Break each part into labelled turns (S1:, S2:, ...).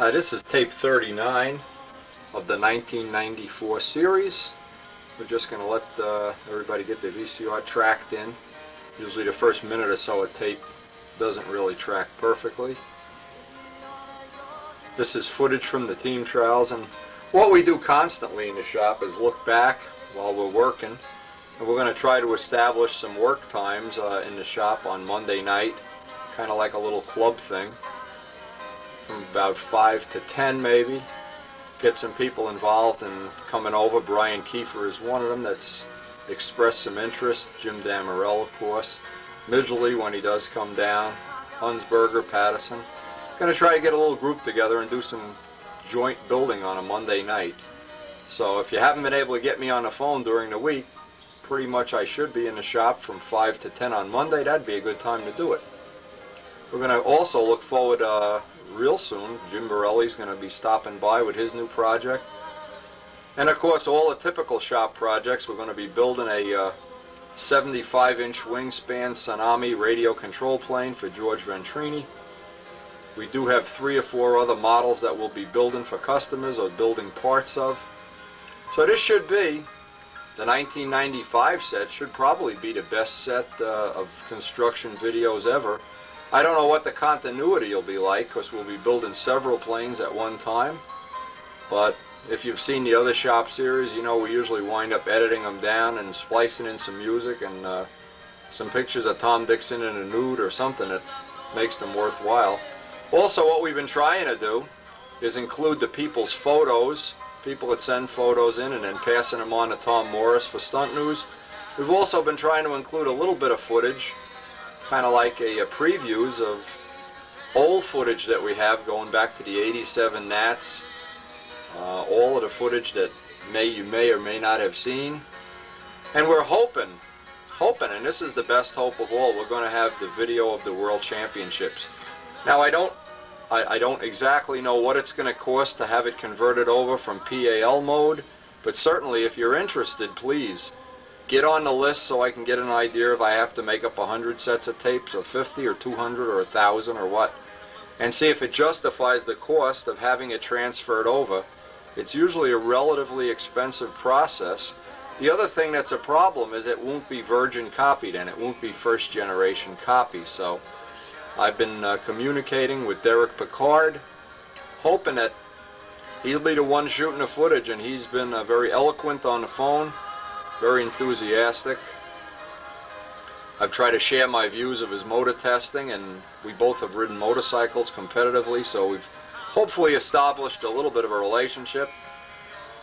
S1: This is tape 39 of the 1994 series. We're just going to let everybody get the VCR tracked in. Usually the first minute or so of tape doesn't really track perfectly. This is footage from the team trials, and what we do constantly in the shop is look back while we're working, and we're going to try to establish some work times in the shop on Monday night, kind of like a little club thing, from about 5 to 10 maybe. Get some people involved in coming over. Brian Kiefer is one of them that's expressed some interest. Jim Damarell, of course. Midgley when he does come down. Hunsberger, Patterson. Going to try to get a little group together and do some joint building on a Monday night. So if you haven't been able to get me on the phone during the week, pretty much I should be in the shop from 5 to 10 on Monday. That'd be a good time to do it. We're going to also look forward real soon. Jim Borelli's going to be stopping by with his new project. And of course all the typical shop projects. We're going to be building a 75-inch wingspan Tsunami radio control plane for George Ventrini. We do have 3 or 4 other models that we'll be building for customers or building parts of. So this should be, the 1995 set should probably be the best set of construction videos ever. I don't know what the continuity will be like because we'll be building several planes at one time. But if you've seen the other shop series, you know we usually wind up editing them down and splicing in some music and some pictures of Tom Dixon in a nude or something that makes them worthwhile. Also, what we've been trying to do is include the people's photos, people that send photos in and then passing them on to Tom Morris for Stunt News. We've also been trying to include a little bit of footage, kind of like a previews of old footage that we have going back to the 87 Nats. All of the footage that you may or may not have seen. And we're hoping, and this is the best hope of all, we're going to have the video of the World Championships. Now I don't exactly know what it's going to cost to have it converted over from PAL mode, but certainly if you're interested, please get on the list so I can get an idea if I have to make up 100 sets of tapes or 50 or 200 or 1,000 or what, and see if it justifies the cost of having it transferred over. It's usually a relatively expensive process. The other thing that's a problem is it won't be virgin copied and it won't be first generation copy. So I've been communicating with Derek Picard, hoping that he'll be the one shooting the footage, and he's been very eloquent on the phone, very enthusiastic. I've tried to share my views of his motor testing, and we both have ridden motorcycles competitively, so we've hopefully established a little bit of a relationship.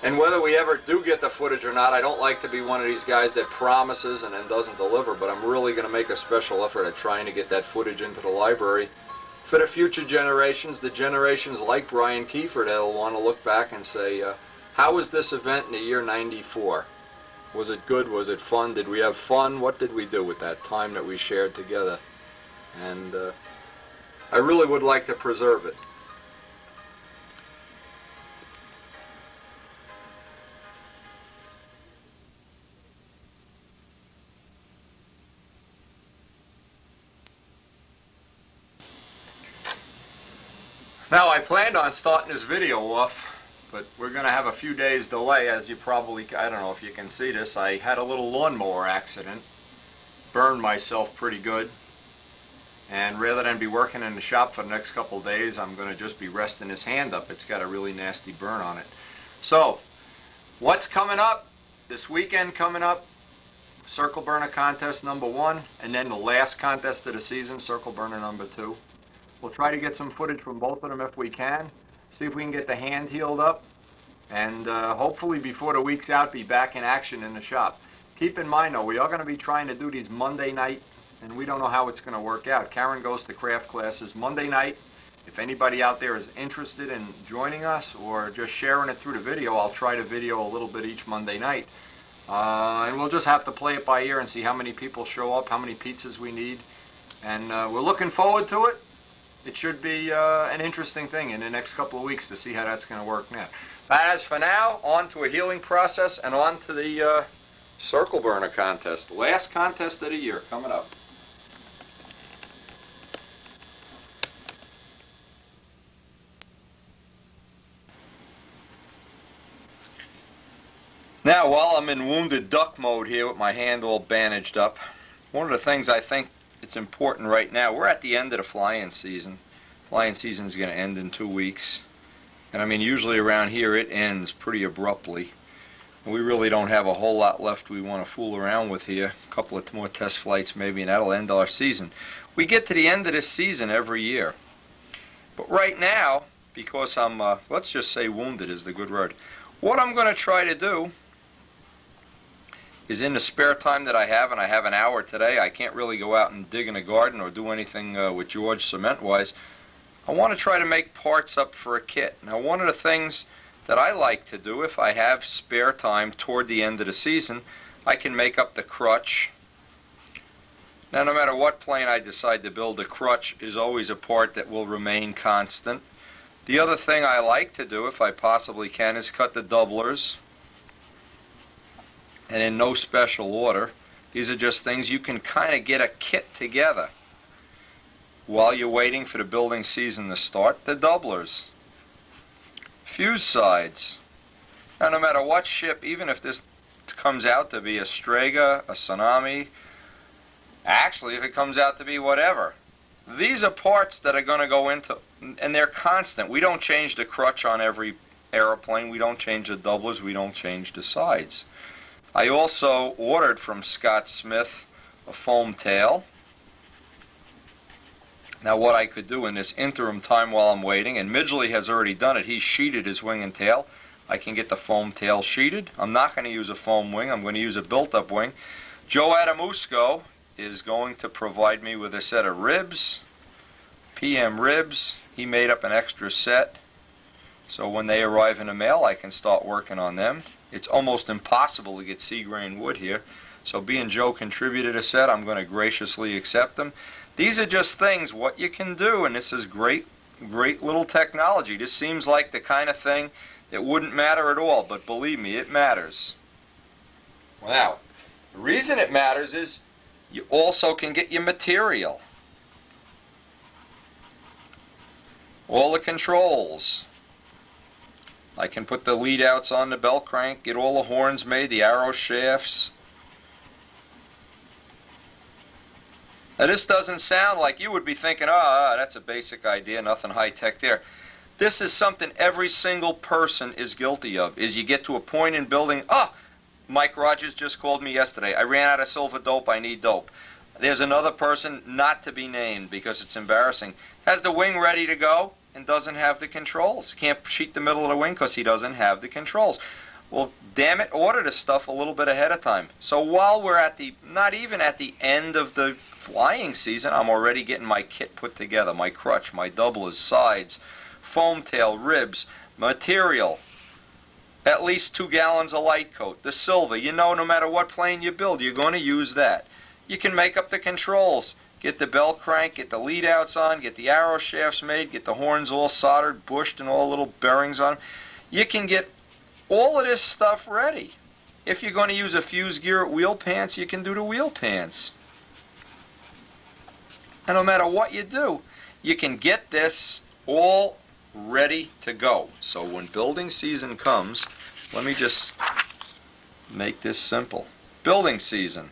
S1: And whether we ever do get the footage or not, I don't like to be one of these guys that promises and then doesn't deliver, but I'm really going to make a special effort at trying to get that footage into the library for the future generations, the generations like Brian Kiefer that'll want to look back and say, how was this event in the year 94? Was it good? Was it fun? Did we have fun? What did we do with that time that we shared together? And I really would like to preserve it. Now I planned on starting this video off, but we're going to have a few days delay, as you probably, I don't know if you can see this, I had a little lawnmower accident, burned myself pretty good, and rather than be working in the shop for the next couple days, I'm going to just be resting this hand up. It's got a really nasty burn on it. So, what's coming up? This weekend coming up, Circle Burner Contest #1, and then the last contest of the season, Circle Burner #2. We'll try to get some footage from both of them if we can, see if we can get the hand healed up, and hopefully before the week's out be back in action in the shop. Keep in mind though, we are going to be trying to do these Monday night, and we don't know how it's going to work out. Karen goes to craft classes Monday night. If anybody out there is interested in joining us or just sharing it through the video, I'll try to video a little bit each Monday night. And we'll just have to play it by ear and see how many people show up, how many pizzas we need, and we're looking forward to it. It should be an interesting thing in the next couple of weeks to see how that's going to work now. But as for now, on to a healing process and on to the Circle Burner contest. Last contest of the year coming up. Now, while I'm in wounded duck mode here with my hand all bandaged up, one of the things I think it's important right now, we're at the end of the flying season. Flying season is going to end in 2 weeks. And I mean, usually around here it ends pretty abruptly. We really don't have a whole lot left we want to fool around with here. A couple of more test flights maybe, and that'll end our season. We get to the end of this season every year. But right now, because I'm, let's just say wounded is the good word, what I'm going to try to do is in the spare time that I have, and I have an hour today, I can't really go out and dig in a garden or do anything with George cement-wise. I want to try to make parts up for a kit. Now, one of the things that I like to do if I have spare time toward the end of the season, I can make up the crutch. Now, no matter what plane I decide to build, the crutch is always a part that will remain constant. The other thing I like to do, if I possibly can, is cut the doublers. And in no special order. These are just things you can kind of get a kit together while you're waiting for the building season to start. The doublers. Fuse sides. Now, no matter what ship, even if this comes out to be a Strega, a Tsunami, actually if it comes out to be whatever, these are parts that are going to go into, and they're constant. We don't change the crutch on every airplane, we don't change the doublers, we don't change the sides. I also ordered from Scott Smith a foam tail. Now what I could do in this interim time while I'm waiting, and Midgley has already done it, he's sheeted his wing and tail. I can get the foam tail sheeted. I'm not going to use a foam wing, I'm going to use a built-up wing. Joe Adamusco is going to provide me with a set of ribs, PM ribs. He made up an extra set, so when they arrive in the mail I can start working on them. It's almost impossible to get sea grain wood here, so being Joe contributed a set, I'm going to graciously accept them. These are just things, what you can do, and this is great little technology. This seems like the kind of thing that wouldn't matter at all, but believe me, it matters. Now, the reason it matters is you also can get your material. All the controls. I can put the lead outs on the bell crank, get all the horns made, the arrow shafts. Now this doesn't sound like, you would be thinking, that's a basic idea, nothing high-tech there. This is something every single person is guilty of, is you get to a point in building, Mike Rogers just called me yesterday, I ran out of silver dope, I need dope. There's another person, not to be named because it's embarrassing, has the wing ready to go and doesn't have the controls. Can't sheet the middle of the wing because he doesn't have the controls. Well, damn it, order this stuff a little bit ahead of time. So while we're at the, not even at the end of the flying season, I'm already getting my kit put together, my crutch, my doublers, sides, foam tail, ribs, material, at least 2 gallons of light coat, the silver. You know, no matter what plane you build, you're going to use that. You can make up the controls. Get the bell crank, get the lead outs on, get the arrow shafts made, get the horns all soldered, bushed, and all little bearings on them. You can get all of this stuff ready. If you're going to use a fuse gear at wheel pants, you can do the wheel pants. And no matter what you do, you can get this all ready to go. So when building season comes, let me just make this simple. Building season.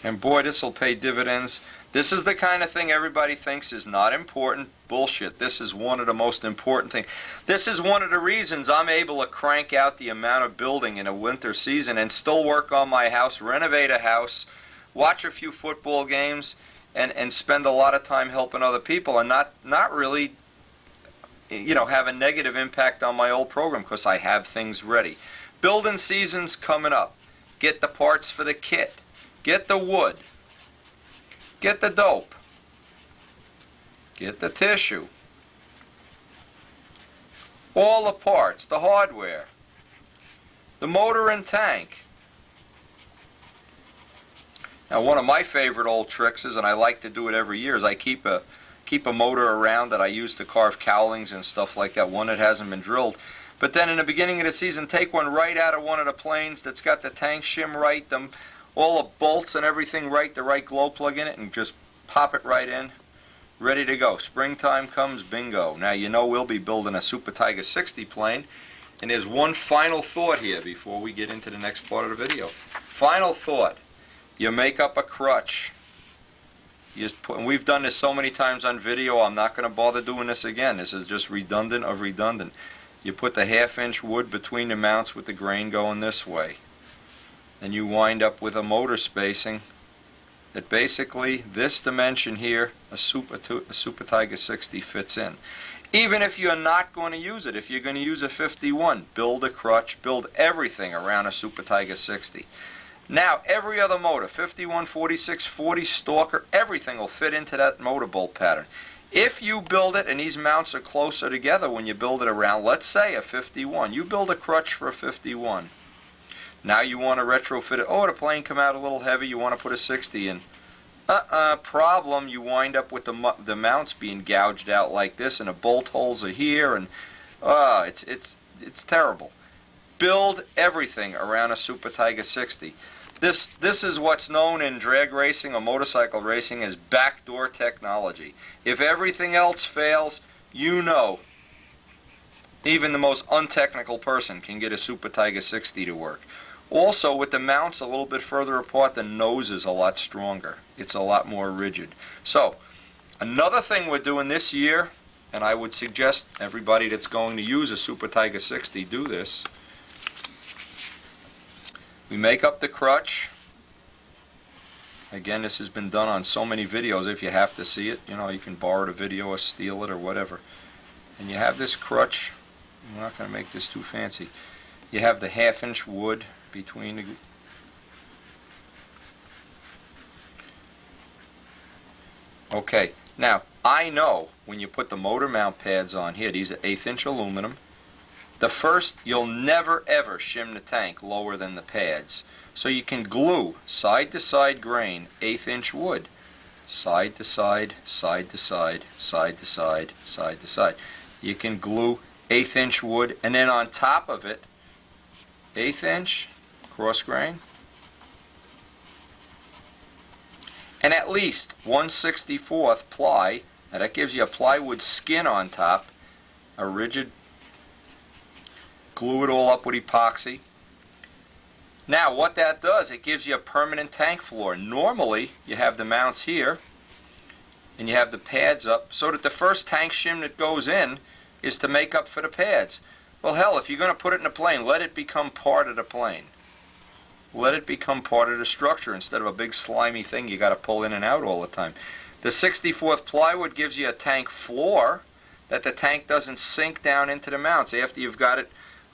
S1: And boy, this will pay dividends. This is the kind of thing everybody thinks is not important. Bullshit. This is one of the most important things. This is one of the reasons I'm able to crank out the amount of building in a winter season and still work on my house, renovate a house, watch a few football games, and spend a lot of time helping other people and not really, you know, have a negative impact on my old program because I have things ready. Building season's coming up. Get the parts for the kit. Get the wood, get the dope, get the tissue, all the parts, the hardware, the motor and tank. Now one of my favorite old tricks is, and I like to do it every year, is I keep a motor around that I use to carve cowlings and stuff like that, one that hasn't been drilled. But then in the beginning of the season, take one right out of one of the planes that's got the tank shim right, all the bolts and everything right, the right glow plug in it, and just pop it right in. ready to go. Springtime comes, bingo. Now you know we'll be building a Super Tiger 60 plane, and there's one final thought here before we get into the next part of the video. Final thought. You make up a crutch. You just put, and we've done this so many times on video, I'm not going to bother doing this again. This is just redundant of redundant. You put the 1/2 inch wood between the mounts with the grain going this way. And you wind up with a motor spacing that basically this dimension here, a Super Tiger 60 fits in. Even if you're not going to use it, if you're going to use a 51, build a crutch, build everything around a Super Tiger 60. Now, every other motor, 51, 46, 40, Stalker, everything will fit into that motor bolt pattern. If you build it, and these mounts are closer together when you build it around, let's say a 51. You build a crutch for a 51. Now you want to retrofit it. Oh, the plane come out a little heavy, you want to put a 60 in. Problem, you wind up with the mounts being gouged out like this, and the bolt holes are here, and it's terrible. Build everything around a Super Tiger 60. This is what's known in drag racing or motorcycle racing as backdoor technology. If everything else fails, you know, even the most untechnical person can get a Super Tiger 60 to work. Also, with the mounts a little bit further apart, the nose is a lot stronger. It's a lot more rigid. So, another thing we're doing this year, and I would suggest everybody that's going to use a Super Tiger 60 do this. We make up the crutch. Again, this has been done on so many videos. If you have to see it, you know, you can borrow the video or steal it or whatever. And you have this crutch. I'm not going to make this too fancy. You have the 1/2 inch wood between the... Okay, now I know when you put the motor mount pads on here, these are 1/8 inch aluminum. The first, you'll never ever shim the tank lower than the pads. So you can glue side to side grain 1/8 inch wood. Side to side, side to side, side to side, side to side. You can glue 1/8 inch wood, and then on top of it, 1/8 inch cross grain, and at least 1/64 ply. Now that gives you a plywood skin on top, a rigid. Glue it all up with epoxy. Now what that does, it gives you a permanent tank floor. Normally you have the mounts here and you have the pads up so that the first tank shim that goes in is to make up for the pads. Well, hell, if you're going to put it in a plane, let it become part of the plane. Let it become part of the structure instead of a big slimy thing you got to pull in and out all the time. The 64th plywood gives you a tank floor that the tank doesn't sink down into the mounts. After you've got it,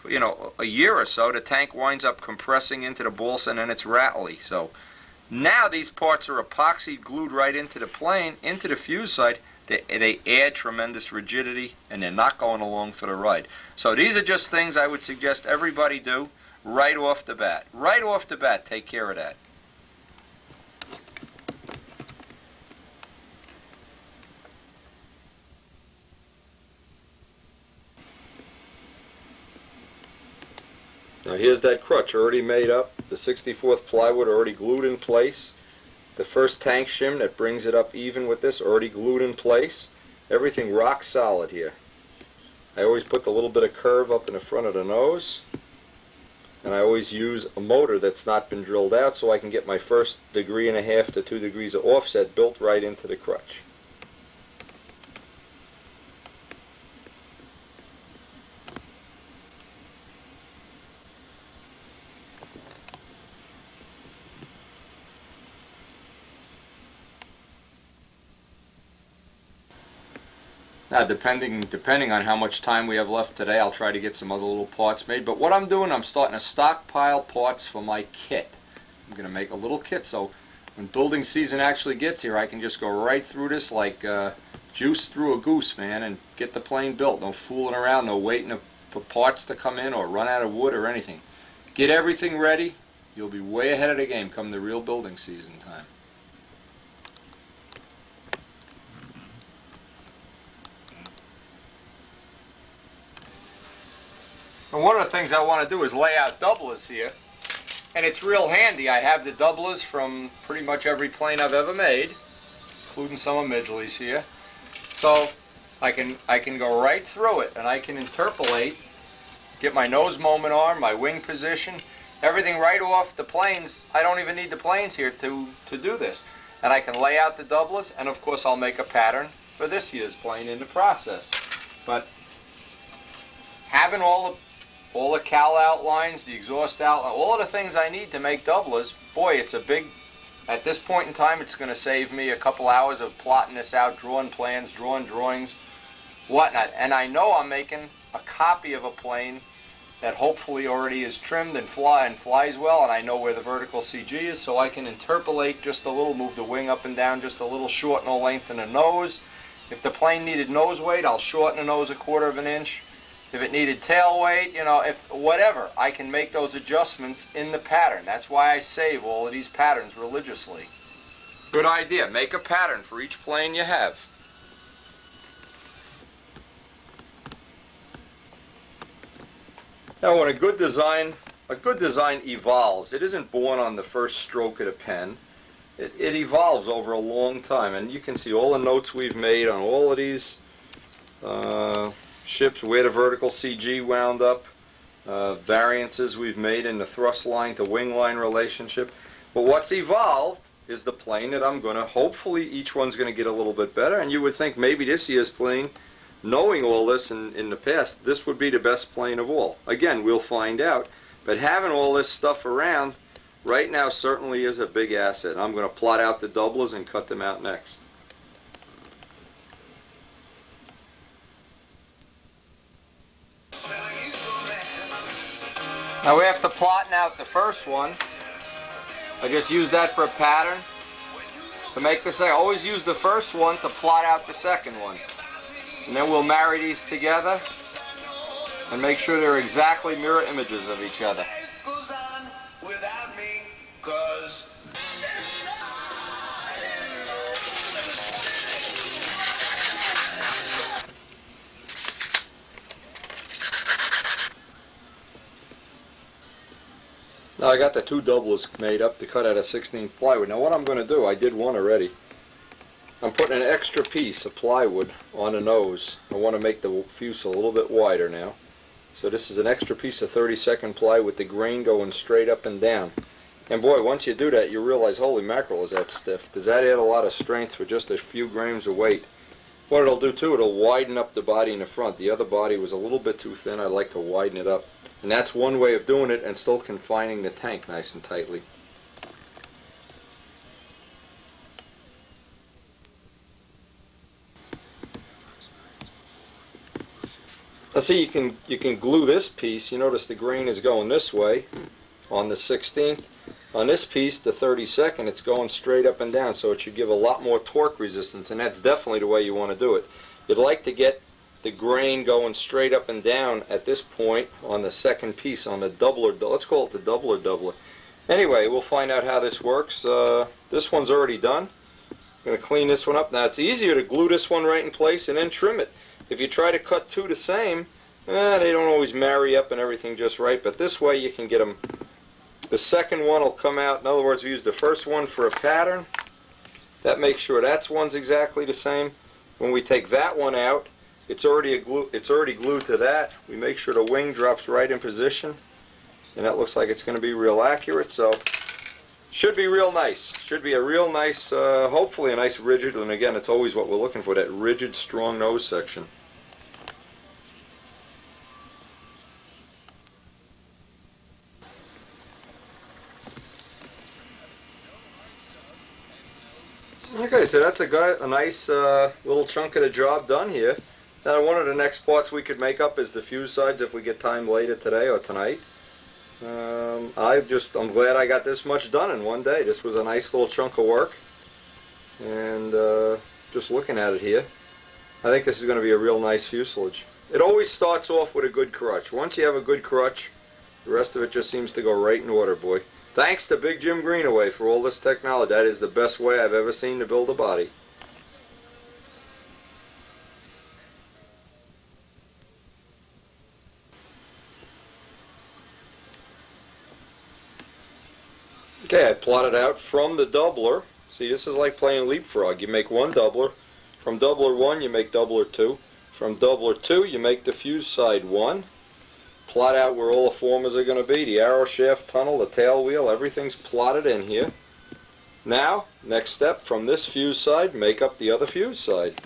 S1: you know, a year or so, the tank winds up compressing into the balsa and then it's rattly. So now these parts are epoxy glued right into the plane, into the fuse side. They add tremendous rigidity and they're not going along for the ride. So these are just things I would suggest everybody do right off the bat. Right off the bat, take care of that. Now here's that crutch already made up, the 64th plywood already glued in place, the first tank shim that brings it up even with this already glued in place, everything rock solid here. I always put the little bit of curve up in the front of the nose, and I always use a motor that's not been drilled out so I can get my first 1.5 degrees to 2 degrees of offset built right into the crutch. Now depending on how much time we have left today, I'll try to get some other little parts made. But what I'm doing, I'm starting to stockpile parts for my kit. I'm going to make a little kit so when building season actually gets here, I can just go right through this like juice through a goose, man, and get the plane built. No fooling around, no waiting for parts to come in or run out of wood or anything. Get everything ready. You'll be way ahead of the game come the real building season time. And one of the things I want to do is lay out doublers here, and it's real handy. I have the doublers from pretty much every plane I've ever made, including some of Midgley's here. So I can go right through it, and I can interpolate, get my nose moment arm, my wing position, everything right off the planes. I don't even need the planes here to do this. And I can lay out the doublers, and of course I'll make a pattern for this year's plane in the process. But having all the cowl outlines, the exhaust outline, all of the things I need to make doublers, boy, it's a big, at this point in time, it's going to save me a couple hours of plotting this out, drawing plans, drawing drawings, whatnot. And I know I'm making a copy of a plane that hopefully already is trimmed and flies well, and I know where the vertical CG is, so I can interpolate just a little, move the wing up and down just a little, shorten or lengthen the nose. If the plane needed nose weight, I'll shorten the nose 1/4 of an inch. If it needed tail weight, you know, if whatever, I can make those adjustments in the pattern. That's why I save all of these patterns religiously. Good idea. Make a pattern for each plane you have. Now, when a good design evolves, it isn't born on the first stroke of the pen. It evolves over a long time, and you can see all the notes we've made on all of these ships, where the vertical CG wound up, variances we've made in the thrust line to wing line relationship. But what's evolved is the plane that I'm going to, hopefully each one's going to get a little bit better, and you would think maybe this year's plane, knowing all this in the past, this would be the best plane of all. Again, we'll find out, but having all this stuff around right now certainly is a big asset. I'm going to plot out the doublers and cut them out next. Now after plotting out the first one, I just use that for a pattern to make the second. I always use the first one to plot out the second one. And then we'll marry these together and make sure they're exactly mirror images of each other. Now I got the 2 doublers made up to cut out a 16th plywood. Now what I'm going to do, I did one already. I'm putting an extra piece of plywood on the nose. I want to make the fuselage a little bit wider now. So this is an extra piece of 32nd ply with the grain going straight up and down. And boy, once you do that, you realize, holy mackerel, is that stiff. Does that add a lot of strength for just a few grams of weight? What it'll do too, it'll widen up the body in the front. The other body was a little bit too thin. I'd like to widen it up. And that's one way of doing it and still confining the tank nice and tightly. Now see, you can glue this piece. You notice the grain is going this way on the 16th. On this piece, the 32nd, it's going straight up and down, so it should give a lot more torque resistance, and that's definitely the way you want to do it. You'd like to get the grain going straight up and down at this point on the second piece, on the doubler. Let's call it the doubler. Anyway, we'll find out how this works. This one's already done. I'm going to clean this one up. Now, it's easier to glue this one right in place and then trim it. If you try to cut 2 the same, they don't always marry up and everything just right, but this way you can get them. The second one will come out. In other words, we use the first one for a pattern. That makes sure that one's exactly the same. When we take that one out, it's already glued to that. We make sure the wing drops right in position, and that looks like it's going to be real accurate. So should be real nice. Should be a real nice, hopefully a nice rigid, and again, it's always what we're looking for, that rigid, strong nose section. Okay, so that's a nice little chunk of the job done here. Now, one of the next parts we could make up is the fuse sides if we get time later today or tonight. I'm glad I got this much done in one day. This was a nice little chunk of work, and just looking at it here, I think this is going to be a real nice fuselage. It always starts off with a good crutch. Once you have a good crutch, the rest of it just seems to go right in order, boy. Thanks to Big Jim Greenaway for all this technology. That is the best way I've ever seen to build a body. Okay, I plotted out from the doubler. See, this is like playing leapfrog. You make one doubler, From doubler 1 you make doubler 2. From doubler 2 you make the fuse side 1. Plot out where all the formers are going to be, the arrow shaft tunnel, the tail wheel, everything's plotted in here. Now, next step, from this fuse side, make up the other fuse side.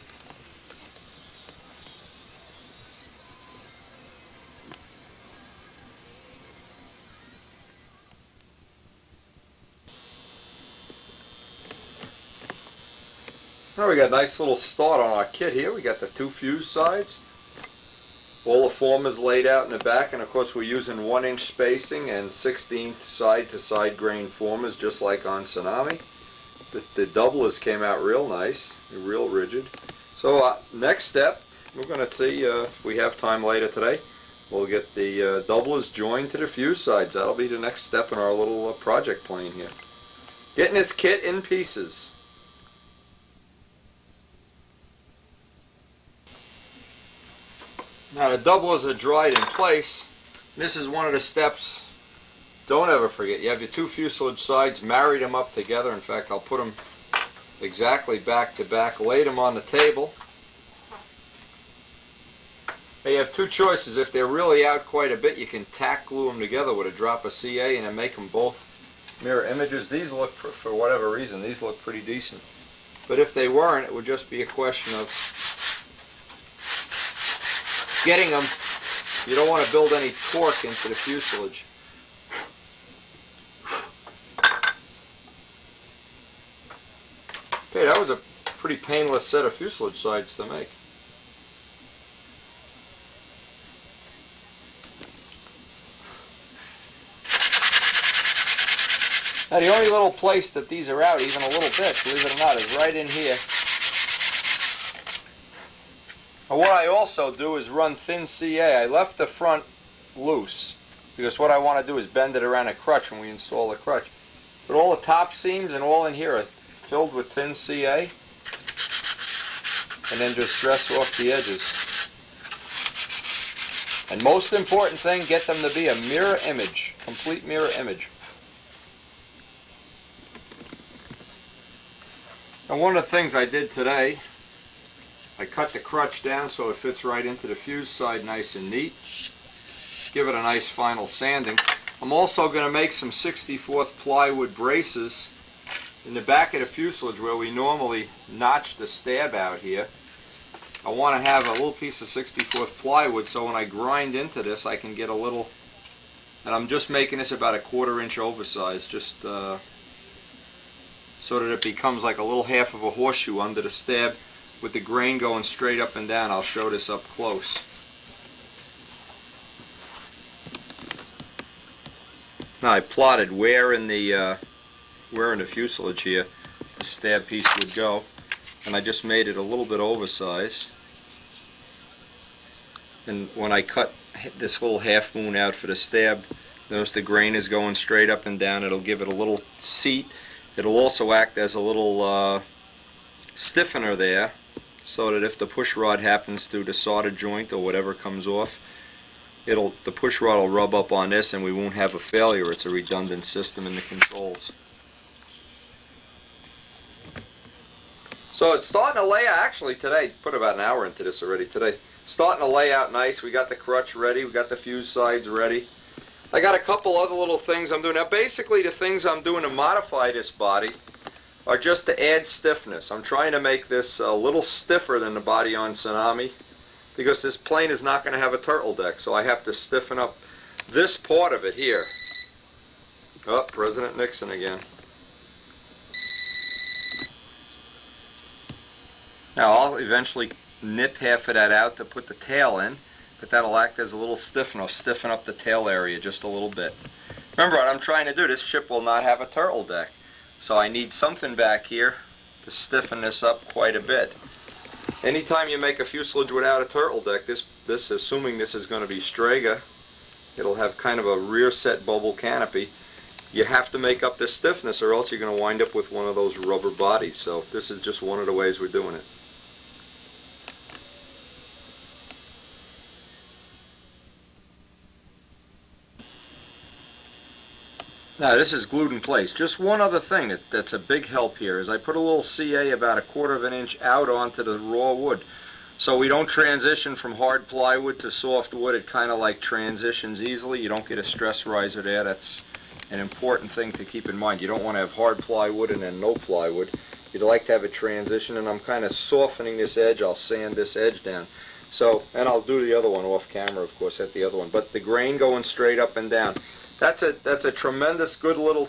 S1: Now we got a nice little start on our kit here. We got the 2 fuse sides. All the formers laid out in the back, and of course we're using 1-inch spacing and 1/16 side-to-side grain formers, just like on Tsunami. The doublers came out real nice, real rigid. So next step, we're going to see if we have time later today. We'll get the doublers joined to the fuse sides. That'll be the next step in our little project plane here. Getting this kit in pieces. Now the doublers are dried in place. This is one of the steps. Don't ever forget, you have your 2 fuselage sides, marry them up together. In fact, I'll put them exactly back to back, lay them on the table. Now you have 2 choices. If they're really out quite a bit, you can tack glue them together with a drop of CA and then make them both mirror images. These look, for whatever reason, these look pretty decent. But if they weren't, it would just be a question of getting them. You don't want to build any torque into the fuselage. Okay, that was a pretty painless set of fuselage sides to make. Now the only little place that these are out even a little bit, believe it or not, is right in here. And what I also do is run thin CA. I left the front loose because what I want to do is bend it around a crutch when we install the crutch. But all the top seams and all in here are filled with thin CA, and then just dress off the edges. And most important thing, get them to be a mirror image, complete mirror image. And one of the things I did today, I cut the crutch down so it fits right into the fuse side nice and neat. Give it a nice final sanding. I'm also going to make some 64th plywood braces in the back of the fuselage where we normally notch the stab out here. I want to have a little piece of 64th plywood so when I grind into this I can get a little, and I'm just making this about a 1/4 inch oversized, just so that it becomes like a little half of a horseshoe under the stab with the grain going straight up and down. I'll show this up close. Now I plotted where in the fuselage here the stab piece would go, and I just made it a little bit oversized. And when I cut this little half moon out for the stab, notice the grain is going straight up and down. It'll give it a little seat. It'll also act as a little stiffener there, so that if the push rod happens to the solder joint or whatever comes off, the push rod will rub up on this and we won't have a failure. It's a redundant system in the controls. So it's starting to lay out, actually today, put about an hour into this already today. Starting to lay out nice. We got the crutch ready, we got the fuse sides ready. I got a couple other little things I'm doing. Now basically the things I'm doing to modify this body are just to add stiffness. I'm trying to make this a little stiffer than the body on Tsunami because this plane is not going to have a turtle deck, so I have to stiffen up this part of it here. Oh, President Nixon again. Now I'll eventually nip half of that out to put the tail in, but that'll act as a little stiffener, stiffen up the tail area just a little bit. Remember what I'm trying to do, this ship will not have a turtle deck, so I need something back here to stiffen this up quite a bit. Anytime you make a fuselage without a turtle deck, this assuming this is going to be Strega, it'll have kind of a rear set bubble canopy. You have to make up this stiffness or else you're going to wind up with one of those rubber bodies. So this is just one of the ways we're doing it. Now this is glued in place. Just one other thing that's a big help here is I put a little CA about 1/4 of an inch out onto the raw wood. So we don't transition from hard plywood to soft wood. It kind of like transitions easily. You don't get a stress riser there. That's an important thing to keep in mind. You don't want to have hard plywood and then no plywood. You'd like to have a transition, and I'm kind of softening this edge. I'll sand this edge down. So, and I'll do the other one off camera, of course, at the other one. But the grain going straight up and down. That's a tremendous good little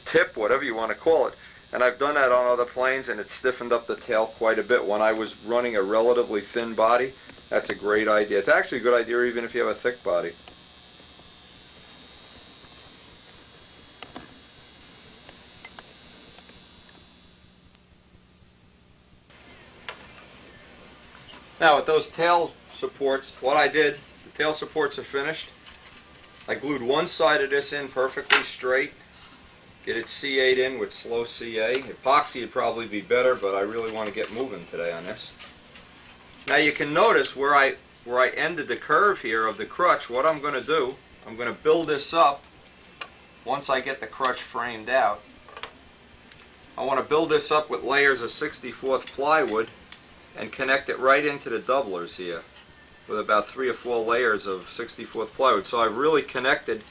S1: tip, whatever you want to call it. And I've done that on other planes, and it's stiffened up the tail quite a bit. When I was running a relatively thin body, that's a great idea. It's actually a good idea even if you have a thick body. Now with those tail supports, what I did, the tail supports are finished. I glued one side of this in perfectly straight. Get it CA'd in with slow CA. Epoxy would probably be better, but I really want to get moving today on this. Now you can notice where I ended the curve here of the crutch. What I'm going to do, I'm going to build this up once I get the crutch framed out. I want to build this up with layers of 64th plywood and connect it right into the doublers here with about 3 or 4 layers of 64th plywood. So I've really connected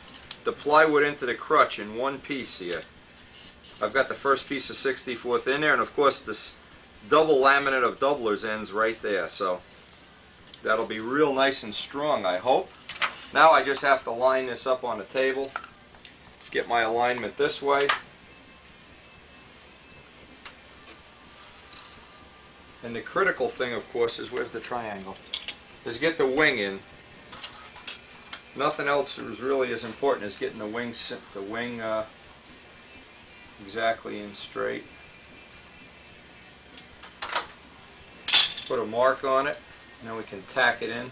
S1: the plywood into the crutch in one piece here. I've got the first piece of 64th in there, and of course this double laminate of doublers ends right there. So that'll be real nice and strong, I hope. Now I just have to line this up on the table, get my alignment this way. And the critical thing, of course, is where's the triangle? Is get the wing in. Nothing else is really as important as getting the wing exactly in straight. Put a mark on it, and then we can tack it in.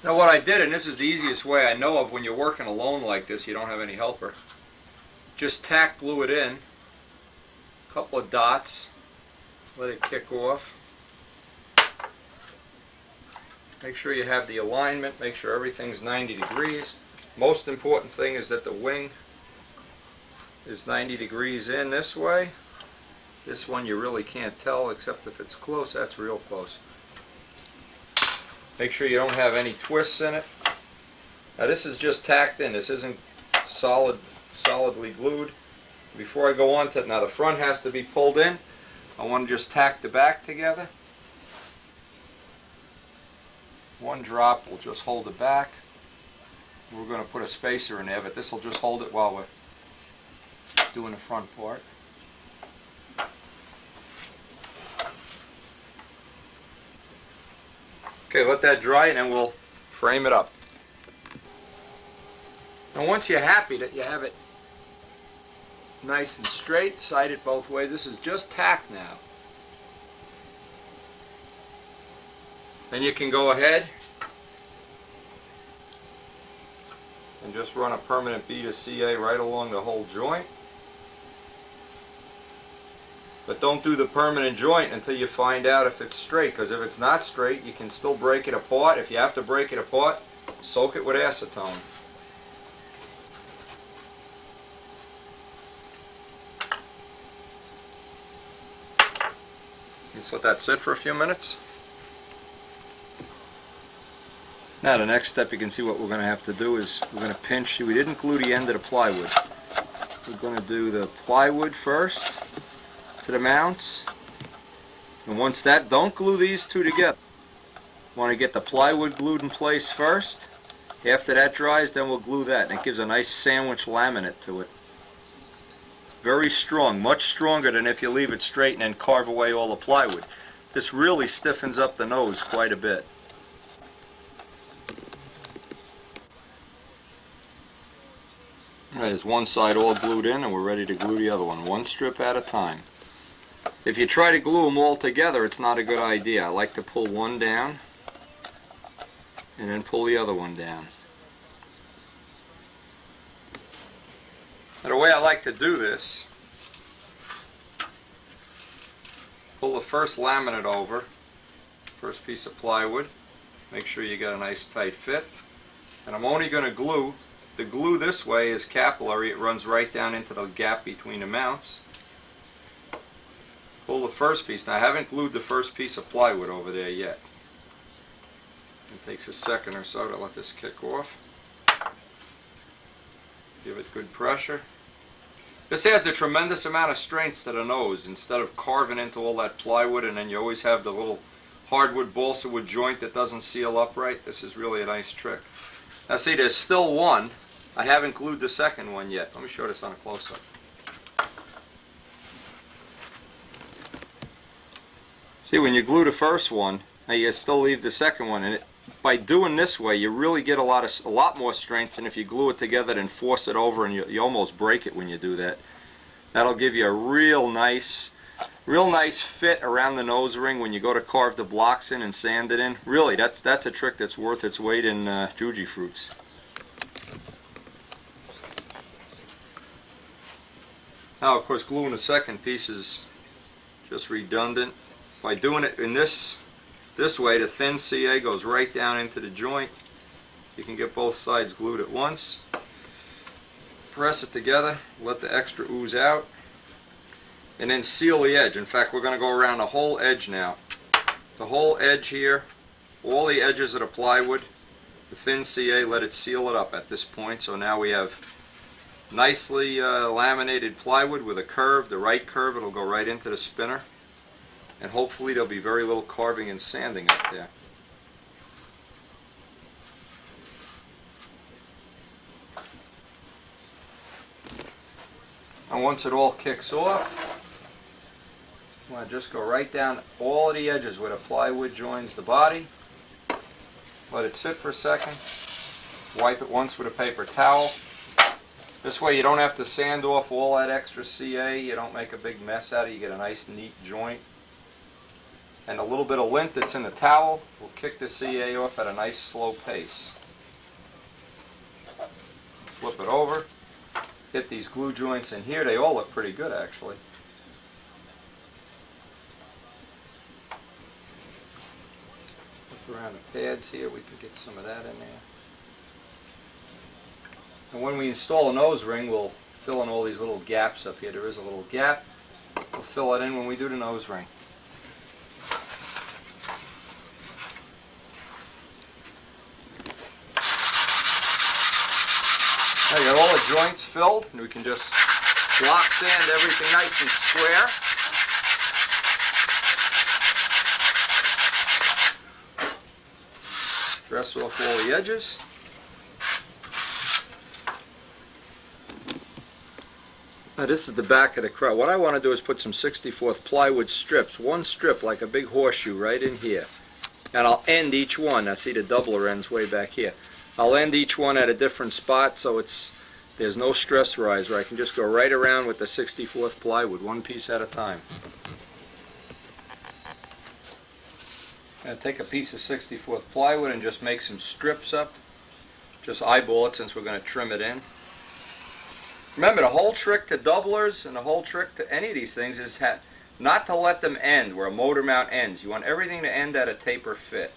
S1: Now what I did, and this is the easiest way I know of when you're working alone like this, you don't have any helper. Just tack glue it in, a couple of dots, let it kick off. Make sure you have the alignment, make sure everything's 90 degrees. Most important thing is that the wing is 90 degrees in this way. This one you really can't tell except if it's close. That's real close. Make sure you don't have any twists in it. Now this is just tacked in. This isn't solidly glued. Before I go on to it, now the front has to be pulled in. I want to just tack the back together. One drop will just hold it back. We're going to put a spacer in there, but this will just hold it while we're doing the front part. Okay, let that dry and then we'll frame it up. And once you're happy that you have it nice and straight, side it both ways, this is just tack now. Then you can go ahead and just run a permanent bead of CA right along the whole joint. But don't do the permanent joint until you find out if it's straight, because if it's not straight, you can still break it apart. If you have to break it apart, soak it with acetone. Just let that sit for a few minutes. Now the next step, you can see what we're going to have to do is we're going to pinch. We didn't glue the end of the plywood. We're going to do the plywood first to the mounts, and once that, don't glue these two together. Want to get the plywood glued in place first. After that dries, then we'll glue that, and it gives a nice sandwich laminate to it. Very strong, much stronger than if you leave it straight and then carve away all the plywood. This really stiffens up the nose quite a bit. Alright, there's one side all glued in, and we're ready to glue the other one, one strip at a time. If you try to glue them all together, it's not a good idea. I like to pull one down and then pull the other one down. Now the way I like to do this pull the first laminate over, first piece of plywood. Make sure you got a nice tight fit. And I'm only going to glue. The glue this way is capillary. It runs right down into the gap between the mounts. Pull the first piece. Now I haven't glued the first piece of plywood over there yet. It takes a second or so to let this kick off. Give it good pressure. This adds a tremendous amount of strength to the nose. Instead of carving into all that plywood and then you always have the little hardwood balsa wood joint that doesn't seal up right, this is really a nice trick. Now see, there's still one. I haven't glued the second one yet. Let me show this on a close-up. See, when you glue the first one, now you still leave the second one, and by doing this way, you really get a lot more strength than if you glue it together and force it over, and you almost break it when you do that. That'll give you a real nice fit around the nose ring when you go to carve the blocks in and sand it in. Really, that's a trick that's worth its weight in juji fruits. Now, of course, gluing the second piece is just redundant. By doing it in this way, the thin CA goes right down into the joint. You can get both sides glued at once. Press it together, let the extra ooze out, and then seal the edge. In fact, we're going to go around the whole edge now. The whole edge here, all the edges of the plywood, the thin CA, let it seal it up at this point. So now we have nicely laminated plywood with a curve, the right curve. It'll go right into the spinner. And hopefully there'll be very little carving and sanding up there. And once it all kicks off, I'm going to just go right down all of the edges where the plywood joins the body. Let it sit for a second. Wipe it once with a paper towel. This way you don't have to sand off all that extra CA. You don't make a big mess out of it. You get a nice neat joint. And a little bit of lint that's in the towel will kick the CA off at a nice slow pace. Flip it over. Hit these glue joints in here. They all look pretty good, actually. Look around the pads here. We can get some of that in there. And when we install a nose ring, we'll fill in all these little gaps up here. There is a little gap. We'll fill it in when we do the nose ring. Now you got all the joints filled, and we can just block sand everything nice and square. Dress off all the edges. Now this is the back of the crutch. What I want to do is put some 64th plywood strips, one strip like a big horseshoe right in here. And I'll end each one. Now see, the doubler ends way back here. I'll end each one at a different spot so there's no stress riser. I can just go right around with the 64th plywood, one piece at a time. I'm going to take a piece of 64th plywood and just make some strips up. Just eyeball it since we're going to trim it in. Remember, the whole trick to doublers and the whole trick to any of these things is not to let them end where a motor mount ends. You want everything to end at a taper fit.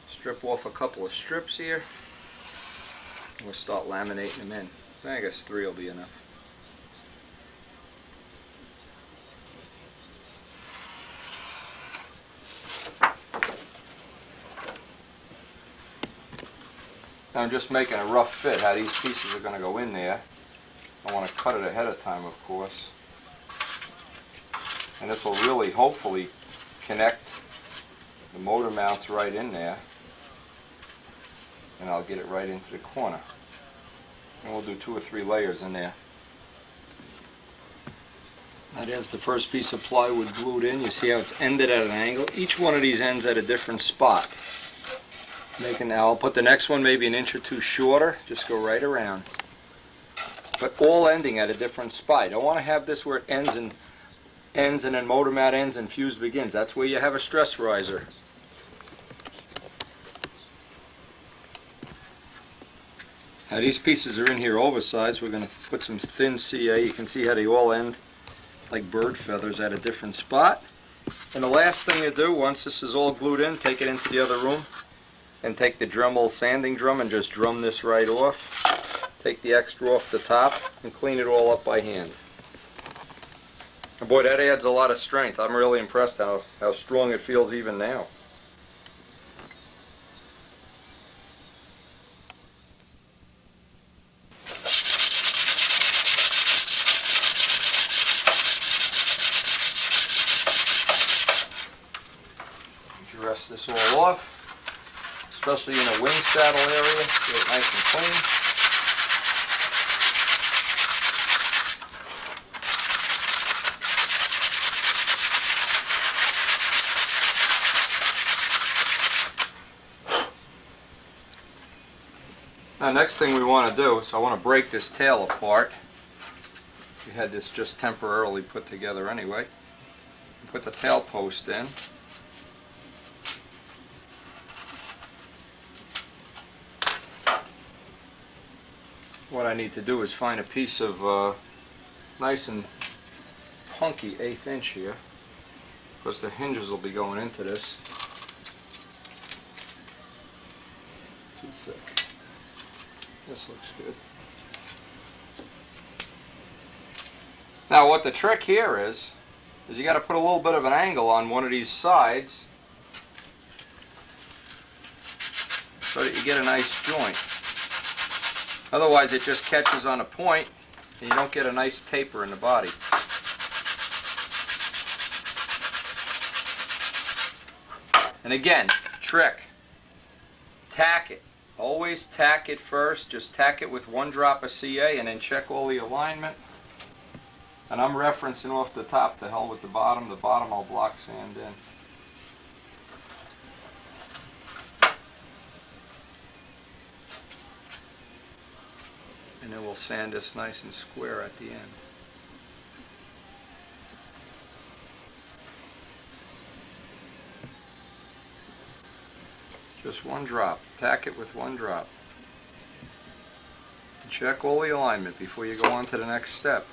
S1: Strip off a couple of strips here. We'll start laminating them in. I guess 3 will be enough. Now I'm just making a rough fit how these pieces are going to go in there. I want to cut it ahead of time, of course. And this will really, hopefully, connect the motor mounts right in there. And I'll get it right into the corner. And we'll do 2 or 3 layers in there. That is the first piece of plywood glued in. You see how it's ended at an angle? Each one of these ends at a different spot. Now I'll put the next one maybe an inch or 2 shorter. Just go right around. But all ending at a different spot. I don't want to have this where it ends and then motor mount ends and fuse begins. That's where you have a stress riser. Now these pieces are in here oversized. We're going to put some thin CA. You can see how they all end like bird feathers at a different spot. And the last thing you do, once this is all glued in, take it into the other room and take the Dremel sanding drum and just drum this right off. Take the extra off the top and clean it all up by hand. And boy, that adds a lot of strength. I'm really impressed how strong it feels even now. Dress this all off, especially in a wing saddle area, get it nice and clean. Now next thing we want to do is I want to break this tail apart. We had this just temporarily put together anyway. Put the tail post in. What I need to do is find a piece of nice and punky 1/8 inch here, because the hinges will be going into this. Too thick. This looks good. Now what the trick here is you got to put a little bit of an angle on one of these sides so that you get a nice joint. Otherwise it just catches on a point and you don't get a nice taper in the body. And again, trick, tack it. Always tack it first. Just tack it with 1 drop of CA and then check all the alignment. And I'm referencing off the top, the hell with the bottom. The bottom I'll block sand in. And then we'll sand this nice and square at the end. Just 1 drop. Tack it with 1 drop. And check all the alignment before you go on to the next step.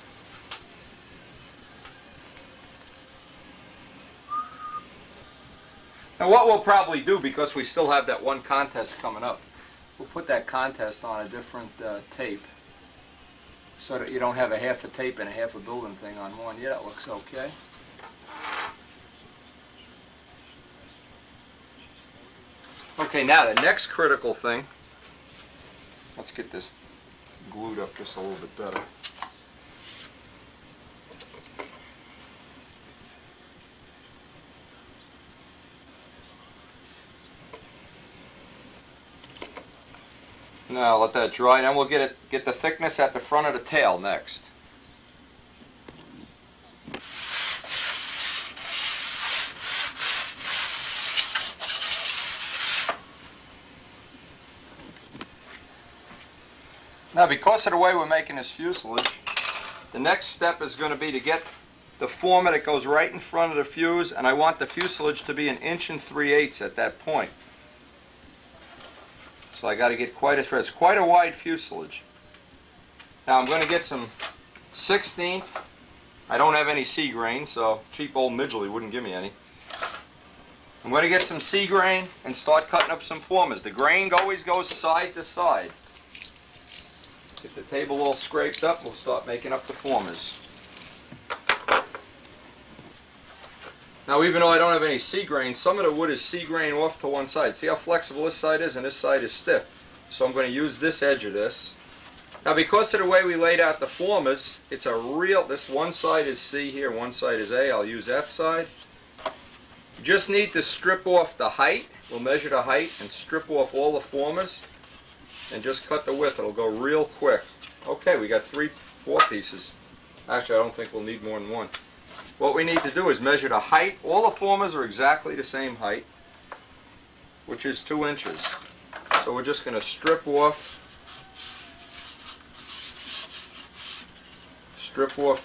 S1: Now what we'll probably do, because we still have that one contest coming up, we'll put that contest on a different tape so that you don't have a half a tape and a half a building thing on one. Yeah, that looks okay. Okay, now the next critical thing, let's get this glued up just a little bit better. Now let that dry, and then we'll get the thickness at the front of the tail next. Now because of the way we're making this fuselage, the next step is going to be to get the former that goes right in front of the fuse, and I want the fuselage to be 1 3/8 inches at that point. So I got to get quite a thread. It's quite a wide fuselage. Now I'm going to get some 16th. I don't have any C grain, so cheap old Midgley wouldn't give me any. I'm going to get some C grain and start cutting up some formers. The grain always goes side to side. Get the table all scraped up, we'll start making up the formers. Now even though I don't have any C grain, some of the wood is C grain off to one side. See how flexible this side is, and this side is stiff. So I'm going to use this edge of this. Now because of the way we laid out the formers, it's a real, this one side is C here, one side is A. I'll use that side. You just need to strip off the height. We'll measure the height and strip off all the formers and just cut the width. It'll go real quick. Okay, we got 4 pieces. Actually, I don't think we'll need more than 1. What we need to do is measure the height. All the formers are exactly the same height, which is 2 inches. So we're just going to strip off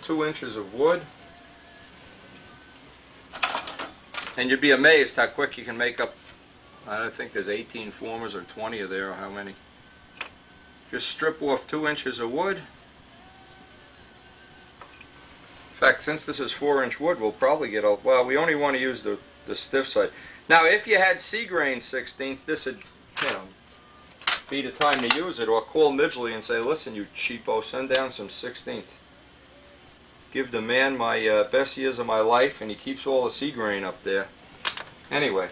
S1: 2 inches of wood. And you'd be amazed how quick you can make up, I don't think there's 18 formers or 20 of there, or how many. Just strip off 2 inches of wood. fact, since this is 4-inch wood, we'll probably get a, well, we only want to use the stiff side. Now, if you had C-grain 16th, this would, you know, be the time to use it, or call Midgley and say, listen, you cheapo, send down some 16th. Give the man my best years of my life, and he keeps all the C-grain up there. Anyway,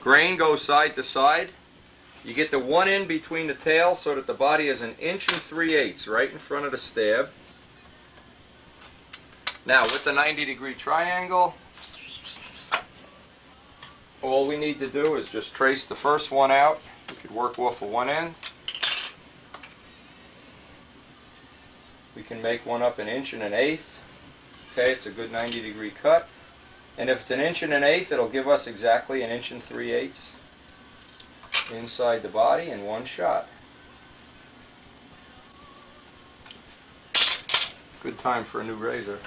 S1: grain goes side to side. You get the one in between the tail so that the body is 1 3/8 right in front of the stab. Now, with the 90-degree triangle, all we need to do is just trace the first one out. We could work off of one end. We can make one up 1 1/8. Okay, it's a good 90-degree cut. And if it's 1 1/8, it'll give us exactly 1 3/8 inside the body in one shot. Good time for a new razor.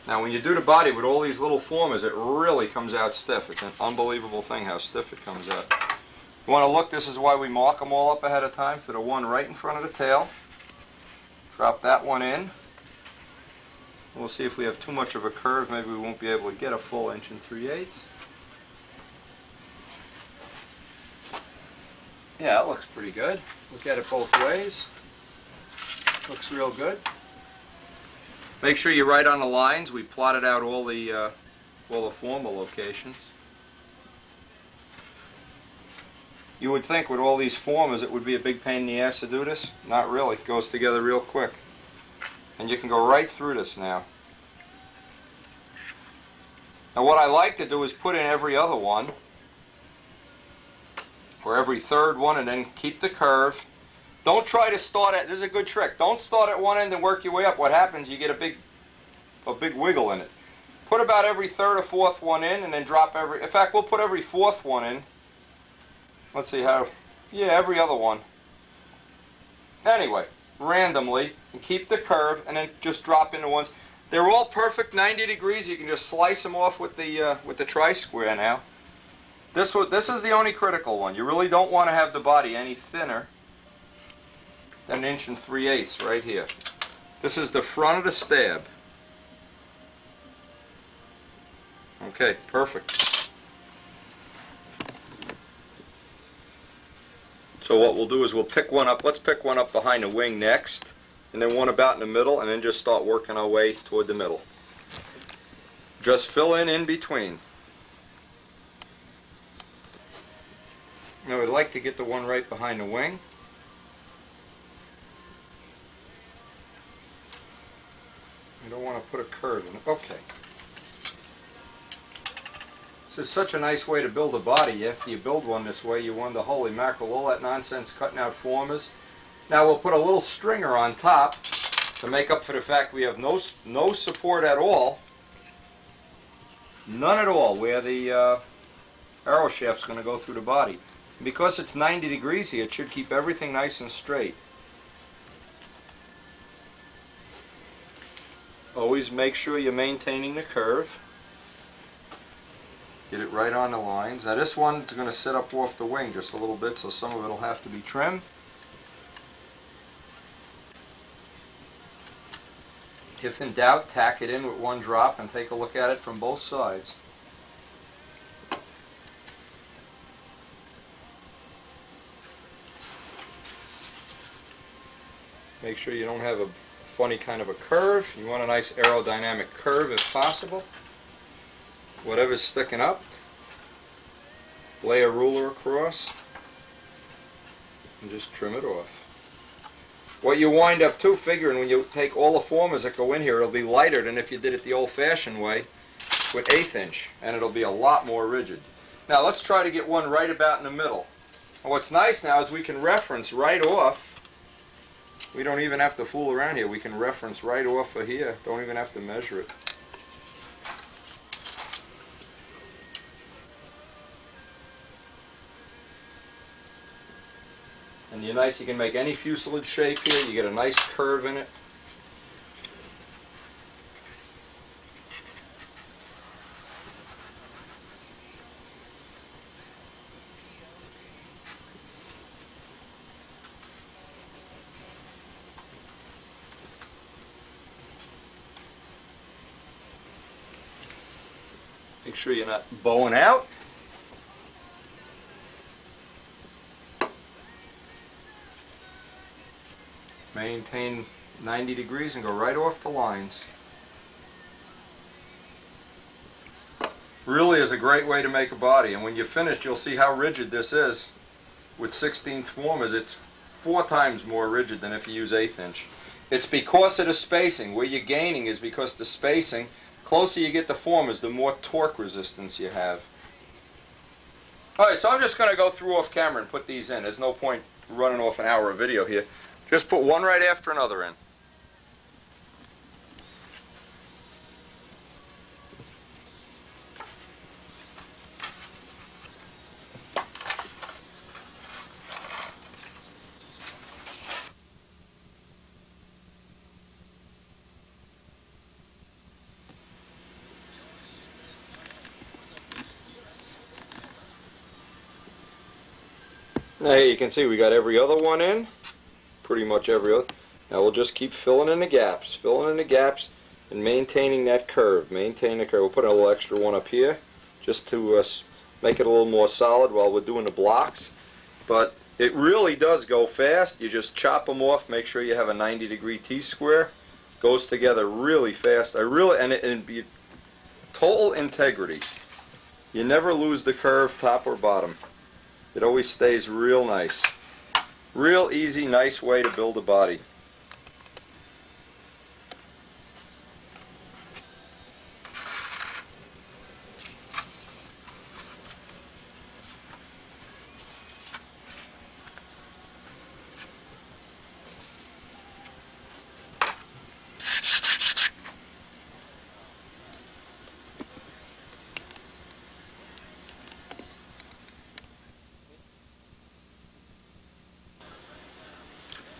S1: Now when you do the body with all these little formers, it really comes out stiff. It's an unbelievable thing how stiff it comes out. You want to look, this is why we mark them all up ahead of time, for the one right in front of the tail. Drop that one in. We'll see if we have too much of a curve, maybe we won't be able to get a full 1 3/8. Yeah, it looks pretty good. Look at it both ways. Looks real good. Make sure you write on the lines. We plotted out all the former locations. You would think with all these formers it would be a big pain in the ass to do this. Not really. It goes together real quick. And you can go right through this now. Now what I like to do is put in every other one, or every third one, and then keep the curve. Don't try to start at, this is a good trick, don't start at one end and work your way up. What happens, you get a big wiggle in it. Put about every third or fourth one in, and then drop every, in fact we'll put every fourth one in. Let's see how, yeah, every other one. Anyway, randomly, and keep the curve, and then just drop into ones. They're all perfect 90 degrees. You can just slice them off with the tri-square now. This is the only critical one. You really don't want to have the body any thinner than 1 3/8 right here. This is the front of the stab. Okay, perfect. So what we'll do is we'll pick one up. Let's pick one up behind the wing next, and then one about in the middle, and then just start working our way toward the middle. Just fill in between. Now we'd like to get the one right behind the wing. You don't want to put a curve in it. Okay. This is such a nice way to build a body. After you build one this way, you wonder, holy mackerel, all that nonsense cutting out formers. Now we'll put a little stringer on top to make up for the fact we have no support at all. None at all where the arrow shaft's going to go through the body. And because it's 90 degrees here, it should keep everything nice and straight. Always make sure you're maintaining the curve. Get it right on the lines. Now this one's going to sit up off the wing just a little bit, so some of it will have to be trimmed. If in doubt, tack it in with one drop and take a look at it from both sides. Make sure you don't have a funny kind of a curve. You want a nice aerodynamic curve if possible. Whatever's sticking up, lay a ruler across and just trim it off. What you wind up too, figuring when you take all the formers that go in here, it'll be lighter than if you did it the old-fashioned way with 1/8 inch, and it'll be a lot more rigid. Now let's try to get one right about in the middle. And what's nice now is we can reference right off. We don't even have to fool around here. We can reference right off of here. Don't even have to measure it. And you're nice, you can make any fuselage shape here. You get a nice curve in it. sure you're not bowing out. Maintain 90 degrees and go right off the lines. Really is a great way to make a body, and when you're finished you'll see how rigid this is. With 16th formers, it's 4 times more rigid than if you use 1/8 inch. It's because of the spacing. Where you're gaining is because the spacing, closer you get to formers, the more torque resistance you have. Alright, so I'm just going to go through off camera and put these in. There's no point running off an hour of video here. Just put one right after another in. Now here you can see we got every other one in, pretty much every other. Now we'll just keep filling in the gaps, and maintaining that curve, maintain the curve. We'll put a little extra one up here just to make it a little more solid while we're doing the blocks. But it really does go fast. You just chop them off, make sure you have a 90-degree T-square. Goes together really fast. And it'd be total integrity. You never lose the curve, top or bottom. It always stays real nice. Real easy, nice way to build a body.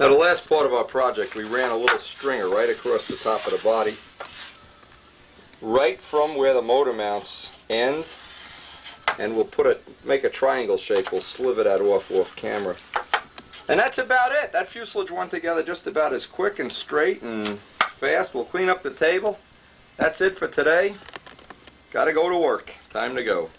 S1: Now the last part of our project, we ran a little stringer right across the top of the body, right from where the motor mounts end, and we'll make a triangle shape. We'll sliver that off camera. And that's about it. That fuselage went together just about as quick and straight and fast. We'll clean up the table. That's it for today. Gotta go to work. Time to go.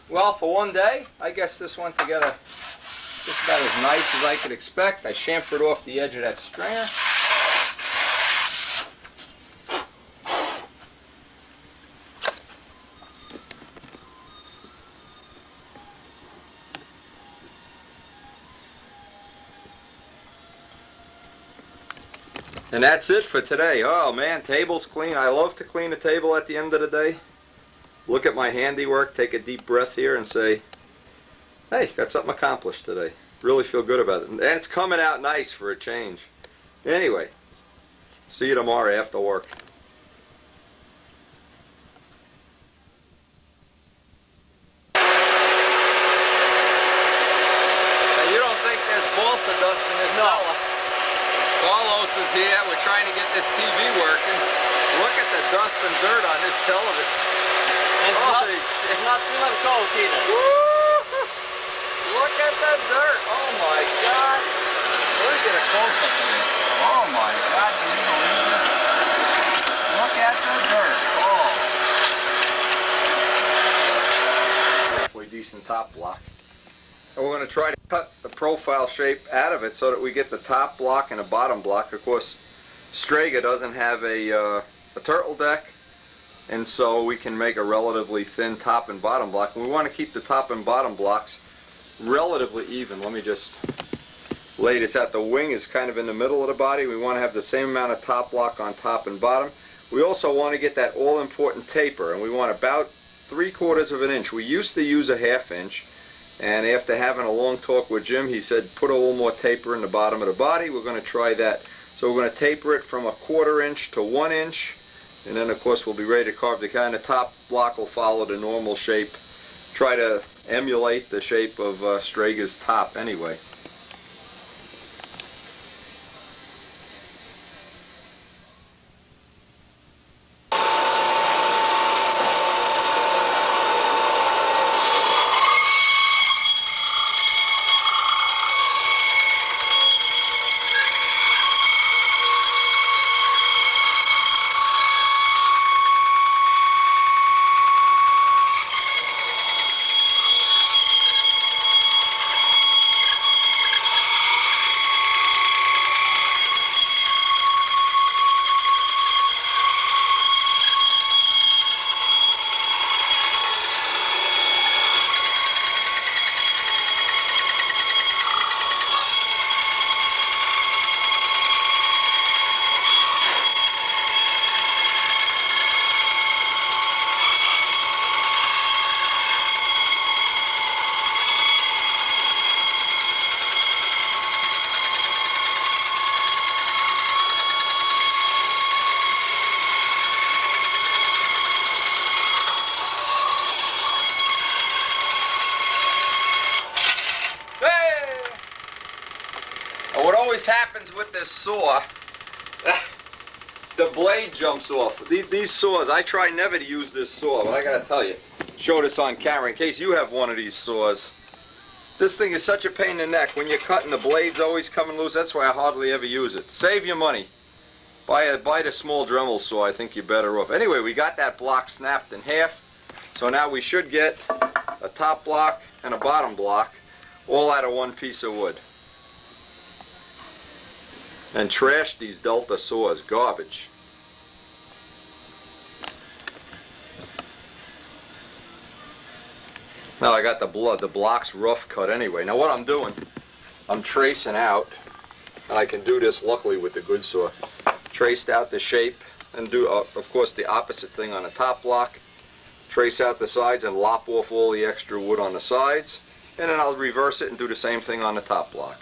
S1: Well, for one day, I guess this went together just about as nice as I could expect. I chamfered off the edge of that stringer. And that's it for today. Oh man, table's clean. I love to clean a table at the end of the day. Look at my handiwork, take a deep breath here and say, hey, got something accomplished today. Really feel good about it. And it's coming out nice for a change. Anyway, see you tomorrow after work. Now, you don't think there's balsa dust in this cellar? Carlos is here. We're trying to get this TV working. Look at the dust and dirt on this television.
S2: It's not feeling cold either.
S1: Woo! Look at the dirt. Oh my God. Let me get a close up of this. Oh my God, can you believe this? Look at the dirt. Oh. Halfway decent top block. And we're going to try to cut the profile shape out of it so that we get the top block and a bottom block. Of course, Strega doesn't have a turtle deck. And so we can make a relatively thin top and bottom block. And we want to keep the top and bottom blocks relatively even. Let me just lay this out. The wing is kind of in the middle of the body. We want to have the same amount of top block on top and bottom. We also want to get that all-important taper, and we want about 3/4 of an inch. We used to use a 1/2 inch, and after having a long talk with Jim, he said put a little more taper in the bottom of the body. We're going to try that. So we're going to taper it from 1/4 inch to 1 inch. And then of course we'll be ready to carve the kind of top block will follow the normal shape. Try to emulate the shape of Strega's top anyway. always happens with this saw, the blade jumps off. These saws, I try never to use this saw, but I gotta tell you, show this on camera in case you have one of these saws. This thing is such a pain in the neck. When you're cutting, the blade's always coming loose. That's why I hardly ever use it. Save your money. Buy the small Dremel saw. I think you're better off. Anyway, we got that block snapped in half. So now we should get a top block and a bottom block all out of one piece of wood. And trash these Delta saws. Garbage. Now I got the block's rough cut anyway. Now what I'm doing, I'm tracing out, and I can do this luckily with the good saw. Traced out the shape and do, of course, the opposite thing on the top block. Trace out the sides and lop off all the extra wood on the sides, and then I'll reverse it and do the same thing on the top block.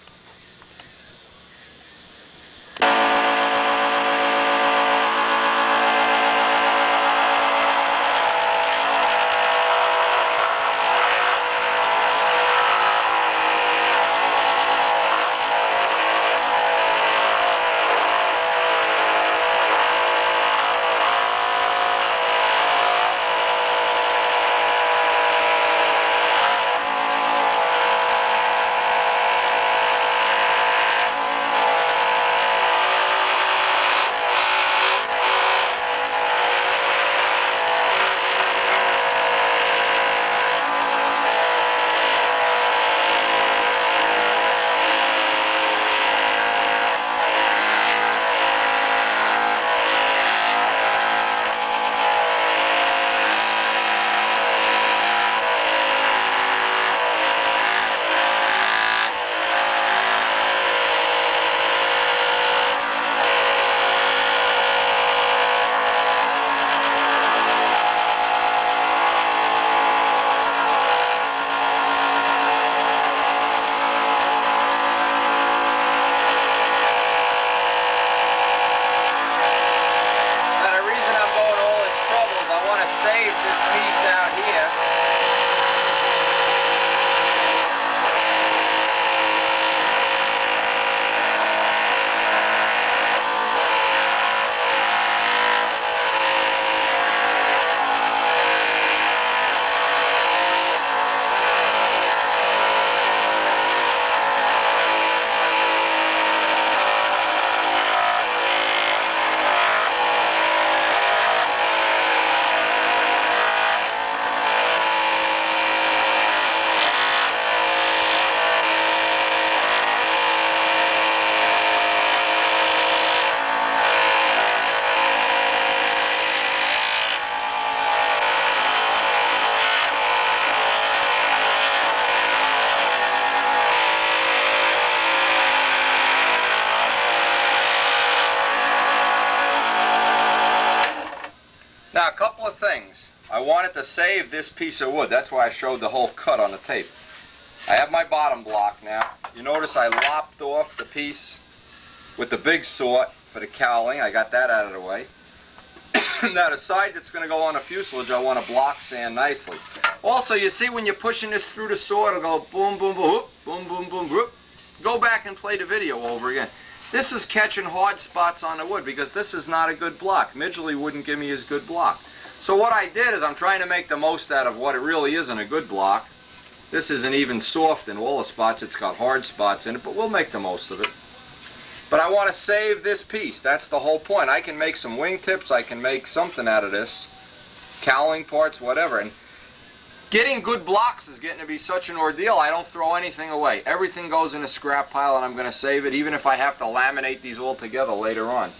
S1: Now, a couple of things. I wanted to save this piece of wood. That's why I showed the whole cut on the tape. I have my bottom block now. You notice I lopped off the piece with the big saw for the cowling. I got that out of the way. Now, the side that's going to go on the fuselage, I want to block sand nicely. Also, you see when you're pushing this through the saw, it'll go boom, boom, boom, whoop, boom, boom, boom, whoop. Go back and play the video over again. This is catching hard spots on the wood because this is not a good block. Midgley wouldn't give me his good block. So what I did is I'm trying to make the most out of what it really isn't a good block. This isn't even soft in all the spots. It's got hard spots in it, but we'll make the most of it. But I want to save this piece. That's the whole point. I can make some wingtips. I can make something out of this. Cowling parts, whatever. And getting good blocks is getting to be such an ordeal. I don't throw anything away. Everything goes in a scrap pile, and I'm going to save it, even if I have to laminate these all together later on.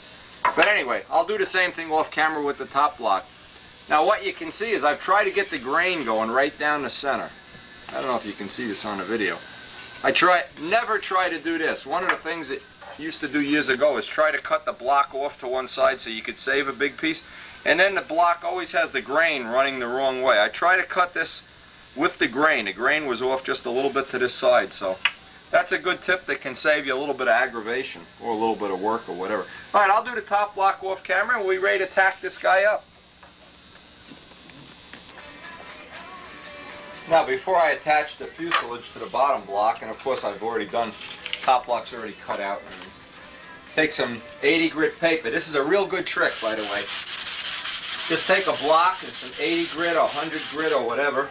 S1: But anyway, I'll do the same thing off camera with the top block. Now what you can see is I've tried to get the grain going right down the center. I don't know if you can see this on the video. Never try to do this. One of the things that I used to do years ago is try to cut the block off to one side so you could save a big piece. And then the block always has the grain running the wrong way. I try to cut this with the grain. The grain was off just a little bit to this side, so that's a good tip that can save you a little bit of aggravation or a little bit of work or whatever. Alright, I'll do the top block off camera and we'll be ready to tack this guy up. Now, before I attach the fuselage to the bottom block, and of course I've already done top block's already cut out. Take some 80 grit paper. This is a real good trick, by the way. Just take a block and some 80 grit or 100 grit or whatever.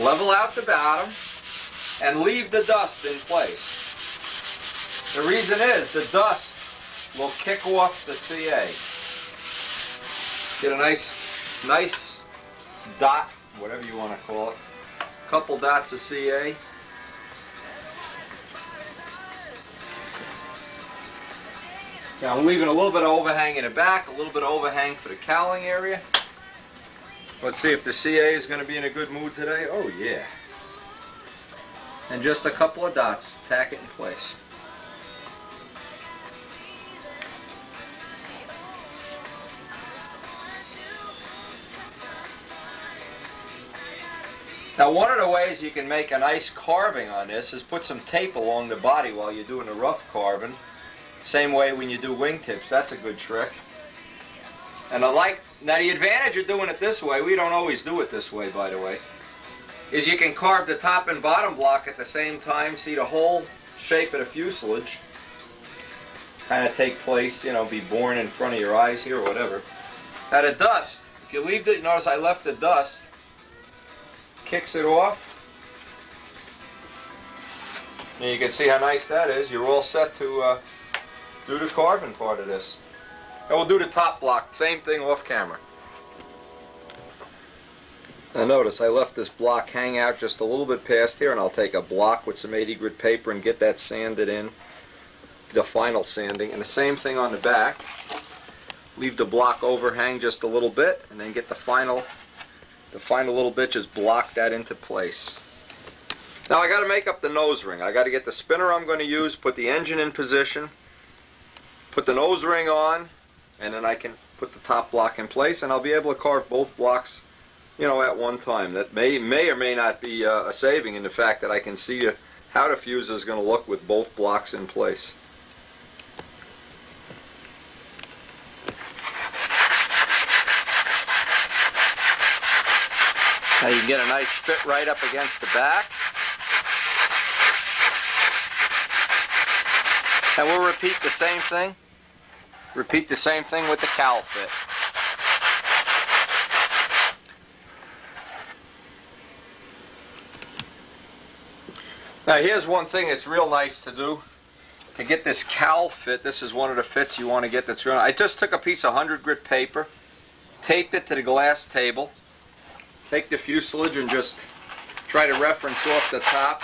S1: Level out the bottom and leave the dust in place. The reason is the dust will kick off the CA. Get a nice dot, whatever you want to call it. Couple dots of CA. Now I'm leaving a little bit of overhang in the back, a little bit of overhang for the cowling area. Let's see if the CA is going to be in a good mood today. Oh yeah. And just a couple of dots, tack it in place. Now one of the ways you can make a nice carving on this is put some tape along the body while you're doing the rough carving. Same way when you do wingtips, that's a good trick. And now the advantage of doing it this way, we don't always do it this way by the way, is you can carve the top and bottom block at the same time, see the whole shape of the fuselage kind of take place, you know, be born in front of your eyes here or whatever. Now the dust, if you leave it, notice I left the dust, kicks it off. And you can see how nice that is. You're all set to do the carving part of this. And we'll do the top block, same thing off camera. Now notice I left this block hang out just a little bit past here, and I'll take a block with some 80 grit paper and get that sanded in, the final sanding. And the same thing on the back. Leave the block overhang just a little bit, and then get the final little bit, just block that into place. Now I got to make up the nose ring. I got to get the spinner I'm going to use, put the engine in position, put the nose ring on, and then I can put the top block in place, and I'll be able to carve both blocks, you know, at one time. That may or may not be a saving in the fact that I can see how the fuse is going to look with both blocks in place. Now you can get a nice fit right up against the back. And we'll repeat the same thing. Repeat the same thing with the cowl fit. Now here's one thing that's real nice to do. To get this cowl fit, this is one of the fits you want to get that's real. I just took a piece of 100 grit paper, taped it to the glass table. Take the fuselage and just try to reference off the top.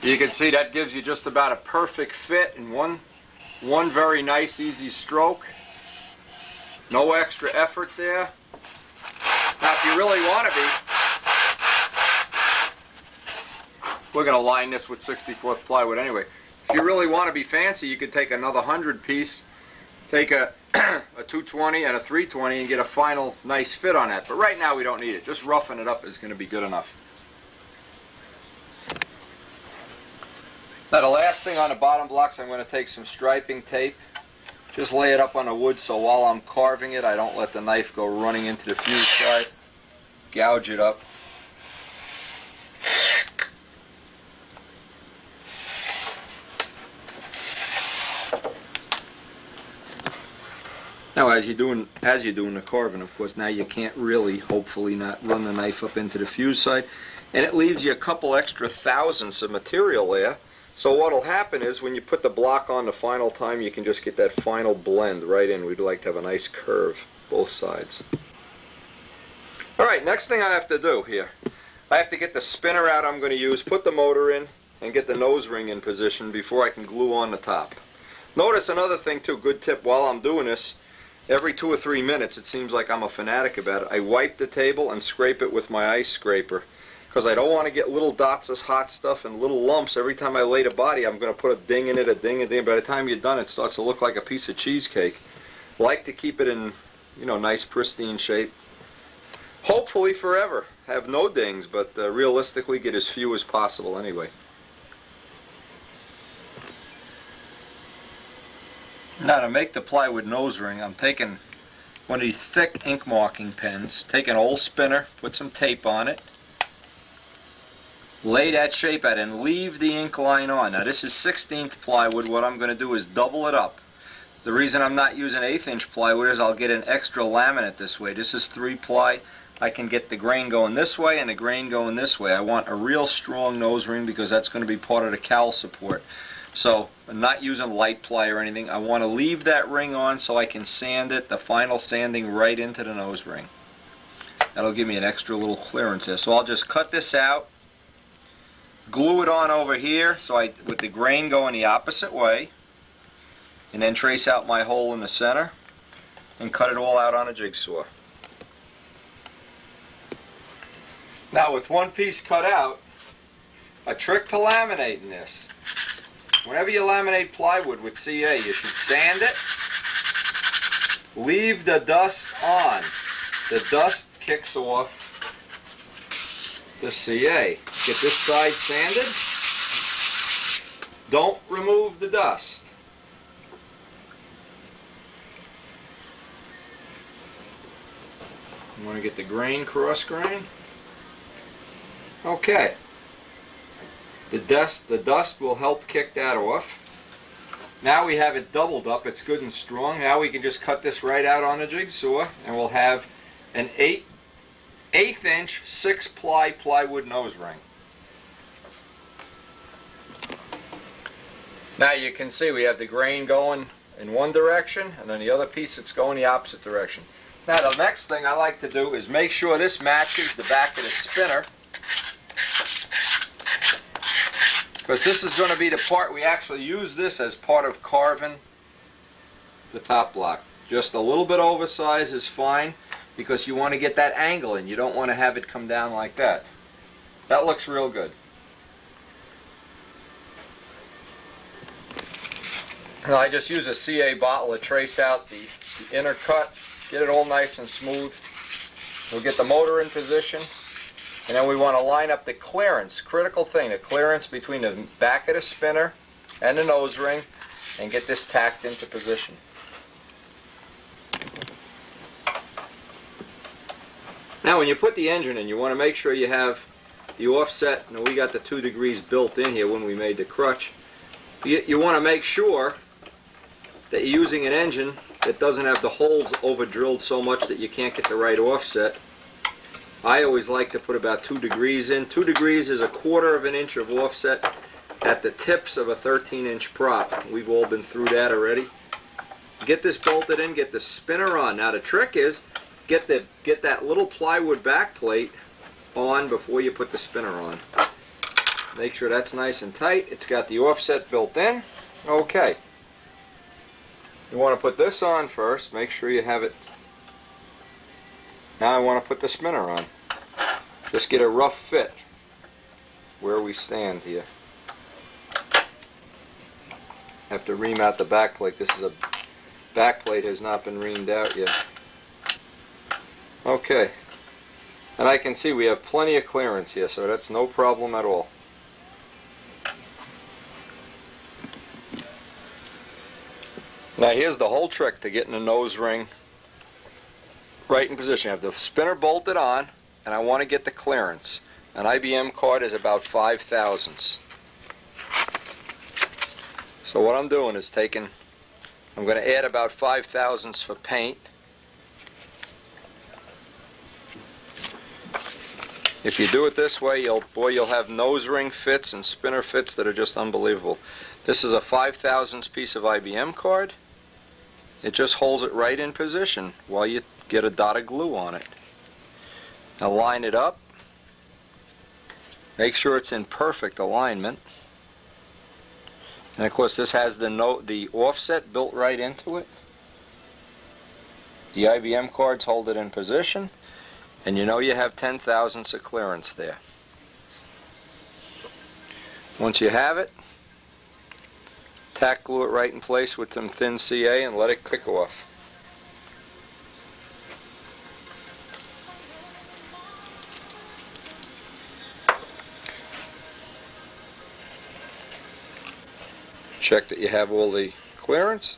S1: You can see that gives you just about a perfect fit in one very nice easy stroke. No extra effort there. Now if you really want to be, we're going to line this with 64th plywood anyway. If you really want to be fancy, you could take another 100 piece, take a 220 and a 320 and get a final nice fit on that. But right now we don't need it. Just roughing it up is going to be good enough. Now the last thing on the bottom blocks, I'm going to take some striping tape, just lay it up on the wood so while I'm carving it I don't let the knife go running into the fuse side, gouge it up. Now as you're doing the carving, of course, now you can't really, hopefully not, run the knife up into the fuse side, and it leaves you a couple extra thousandths of material there. So what'll happen is when you put the block on the final time, you can just get that final blend right in. We'd like to have a nice curve both sides. Alright, next thing I have to do here, I have to get the spinner out I'm going to use, put the motor in, and get the nose ring in position before I can glue on the top. Notice another thing too, good tip, while I'm doing this, every 2 or 3 minutes, it seems like I'm a fanatic about it, I wipe the table and scrape it with my ice scraper. because I don't want to get little dots of hot stuff and little lumps. Every time I lay the body, I'm going to put a ding in it, a ding, a ding. By the time you're done, it starts to look like a piece of cheesecake. Like to keep it in, you know, nice pristine shape. Hopefully forever. Have no dings, but realistically get as few as possible anyway. Now to make the plywood nose ring, I'm taking one of these thick ink marking pens, take an old spinner, put some tape on it, lay that shape out and leave the ink line on. Now this is 16th plywood. What I'm going to do is double it up. The reason I'm not using 1/8 inch plywood is I'll get an extra laminate this way. This is 3 ply. I can get the grain going this way and the grain going this way. I want a real strong nose ring because that's going to be part of the cowl support. So I'm not using light ply or anything. I want to leave that ring on so I can sand it, the final sanding right into the nose ring. That'll give me an extra little clearance there. So I'll just cut this out, glue it on over here so with the grain going the opposite way, and then trace out my hole in the center and cut it all out on a jigsaw. Now with one piece cut out, a trick to laminating this. Whenever you laminate plywood with CA, you should sand it, leave the dust on. The dust kicks off the CA. Get this side sanded. Don't remove the dust. You want to get the grain, cross grain. Okay. The dust will help kick that off. Now we have it doubled up, it's good and strong. Now we can just cut this right out on a jigsaw and we'll have an 1/8 inch 6 ply plywood nose ring. Now you can see we have the grain going in one direction and then the other piece it's going the opposite direction. Now the next thing I like to do is make sure this matches the back of the spinner, because this is going to be the part we actually use this as part of carving the top block. Just a little bit oversized is fine because you want to get that angle in. You don't want to have it come down like that. That looks real good. Now I just use a CA bottle to trace out the inner cut, get it all nice and smooth. We'll get the motor in position. And then we want to line up the clearance, critical thing, the clearance between the back of the spinner and the nose ring, and get this tacked into position. Now when you put the engine in, you want to make sure you have the offset. Now we got the 2 degrees built in here when we made the crutch. You want to make sure that you're using an engine that doesn't have the holes over drilled so much that you can't get the right offset. I always like to put about 2 degrees in. 2 degrees is 1/4 of an inch of offset at the tips of a 13-inch prop. We've all been through that already. Get this bolted in, get the spinner on. Now the trick is get that little plywood back plate on before you put the spinner on. Make sure that's nice and tight. It's got the offset built in. Okay. You want to put this on first. Make sure you have it. Now I want to put the spinner on. Just get a rough fit where we stand here. Have to ream out the back plate. This is a back plate, has not been reamed out yet. Okay. And I can see we have plenty of clearance here, so that's no problem at all. Now here's the whole trick to getting the nose ring right in position. I have the spinner bolted on, and I want to get the clearance. An IBM card is about 5 thousandths. So what I'm doing is I'm going to add about 5 thousandths for paint. If you do it this way, you'll have nose ring fits and spinner fits that are just unbelievable. This is a 5 thousandths piece of IBM card. It just holds it right in position while you get a dot of glue on it. Now line it up. Make sure it's in perfect alignment. And of course this has the offset built right into it. The IBM cards hold it in position, and you know you have 10 thousandths of clearance there. Once you have it, tack glue it right in place with some thin CA and let it kick off. Check that you have all the clearance.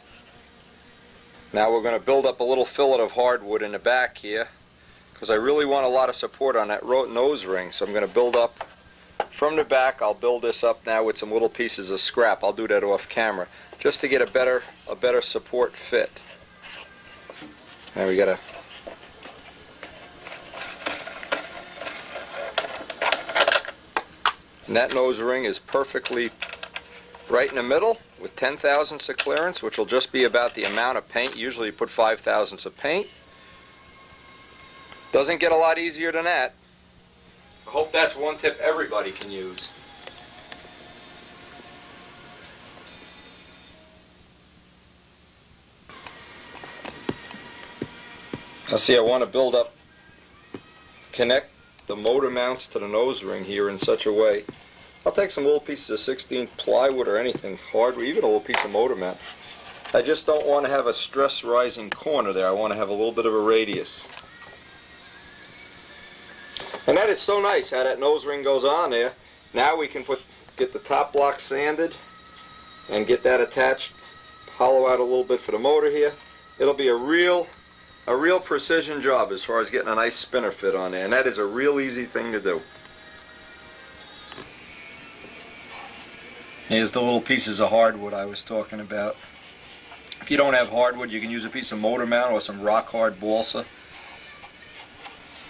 S1: Now we're going to build up a little fillet of hardwood in the back here because I really want a lot of support on that nose ring. So I'm going to build up from the back. I'll build this up now with some little pieces of scrap. I'll do that off camera just to get a better support fit. Now we got to and that nose ring is perfectly right in the middle with 10 thousandths of clearance, which will just be about the amount of paint. Usually you put 5 thousandths of paint. Doesn't get a lot easier than that. I hope that's one tip everybody can use. Now see, I want to build up, connect the motor mounts to the nose ring here in such a way. I'll take some little pieces of 16 plywood or anything hard, even a little piece of motor mount. I just don't want to have a stress rising corner there. I want to have a little bit of a radius. And that is so nice how that nose ring goes on there. Now we can get the top block sanded and get that attached, hollow out a little bit for the motor here. It'll be a real precision job as far as getting a nice spinner fit on there, and that is a real easy thing to do. Here's the little pieces of hardwood I was talking about. If you don't have hardwood, you can use a piece of motor mount or some rock hard balsa.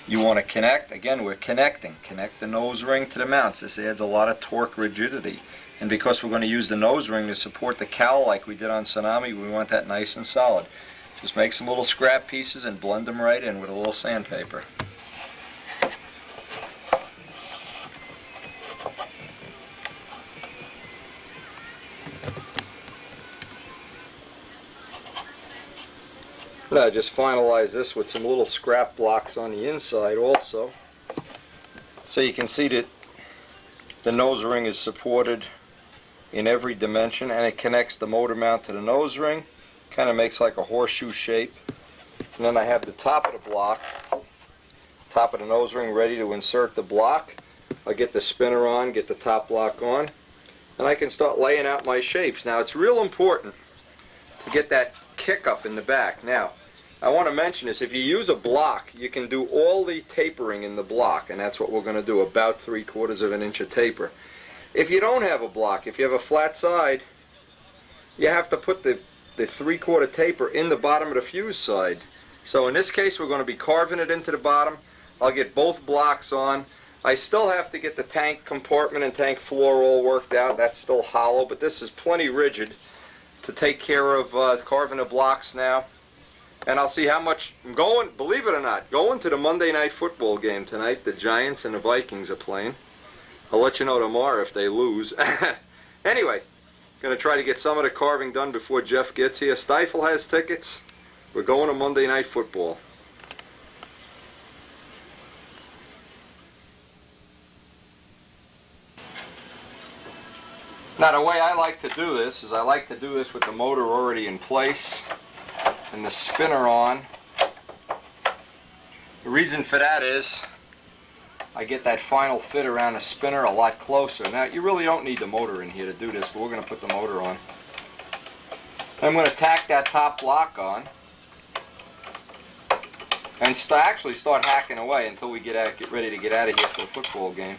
S1: You want to connect, again we're connecting. Connect the nose ring to the mounts. This adds a lot of torque rigidity. And because we're going to use the nose ring to support the cowl like we did on Tsunami, we want that nice and solid. Just make some little scrap pieces and blend them right in with a little sandpaper. Now I just finalize this with some little scrap blocks on the inside also. So you can see that the nose ring is supported in every dimension and it connects the motor mount to the nose ring. Kind of makes like a horseshoe shape. And then I have the top of the block, top of the nose ring ready to insert the block. I get the spinner on, get the top block on, and I can start laying out my shapes. Now it's real important to get that kick up in the back. Now I want to mention this, if you use a block you can do all the tapering in the block, and that's what we're going to do, about 3/4 of an inch of taper. If you don't have a block, if you have a flat side, you have to put the 3/4 taper in the bottom of the fuse side. So in this case we're going to be carving it into the bottom. I'll get both blocks on. I still have to get the tank compartment and tank floor all worked out. That's still hollow, but this is plenty rigid to take care of carving the blocks now. And I'll see how much I'm going, believe it or not, going to the Monday night football game tonight. The Giants and the Vikings are playing. I'll let you know tomorrow if they lose. Anyway, going to try to get some of the carving done before Jeff gets here. Stifle has tickets. We're going to Monday night football. Now the way I like to do this is I like to do this with the motor already in place and the spinner on. The reason for that is I get that final fit around the spinner a lot closer. Now you really don't need the motor in here to do this, but we're going to put the motor on. I'm going to tack that top block on and actually start hacking away until we get ready to get out of here for the football game.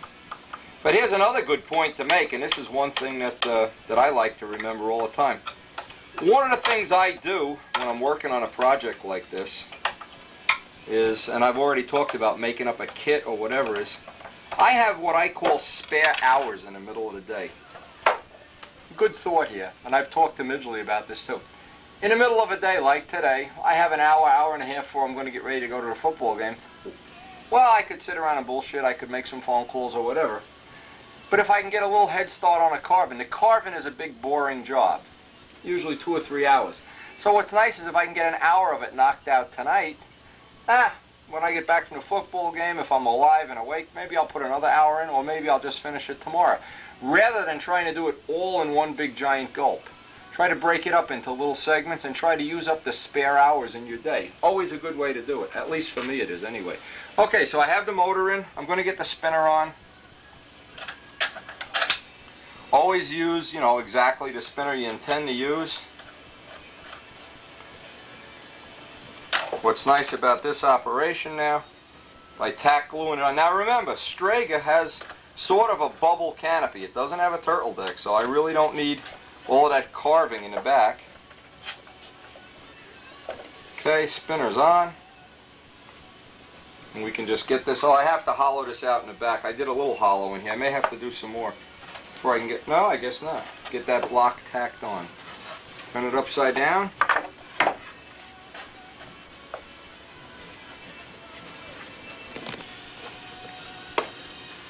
S1: But here's another good point to make, and this is one thing that I like to remember all the time. One of the things I do when I'm working on a project like this is, and I've already talked about making up a kit or whatever, is I have what I call spare hours in the middle of the day. Good thought here, and I've talked to Midgley about this too. In the middle of a day like today, I have an hour, hour and a half before I'm going to get ready to go to the football game. Well, I could sit around and bullshit, I could make some phone calls or whatever. But if I can get a little head start on a carving, the carving is a big boring job, usually 2 or 3 hours. So what's nice is if I can get an hour of it knocked out tonight, when I get back from the football game, if I'm alive and awake, maybe I'll put another hour in, or maybe I'll just finish it tomorrow. rather than trying to do it all in one big giant gulp. Try to break it up into little segments and try to use up the spare hours in your day. Always a good way to do it. At least for me it is anyway. Okay, so I have the motor in. I'm going to get the spinner on. Always use, you know, exactly the spinner you intend to use. What's nice about this operation now, by tack gluing it on. Now remember, Strega has sort of a bubble canopy. It doesn't have a turtle deck, so I really don't need all of that carving in the back. Okay, spinner's on. And we can just get this. Oh, I have to hollow this out in the back. I did a little hollow in here. I may have to do some more before I can get, no, I guess not. Get that block tacked on. Turn it upside down.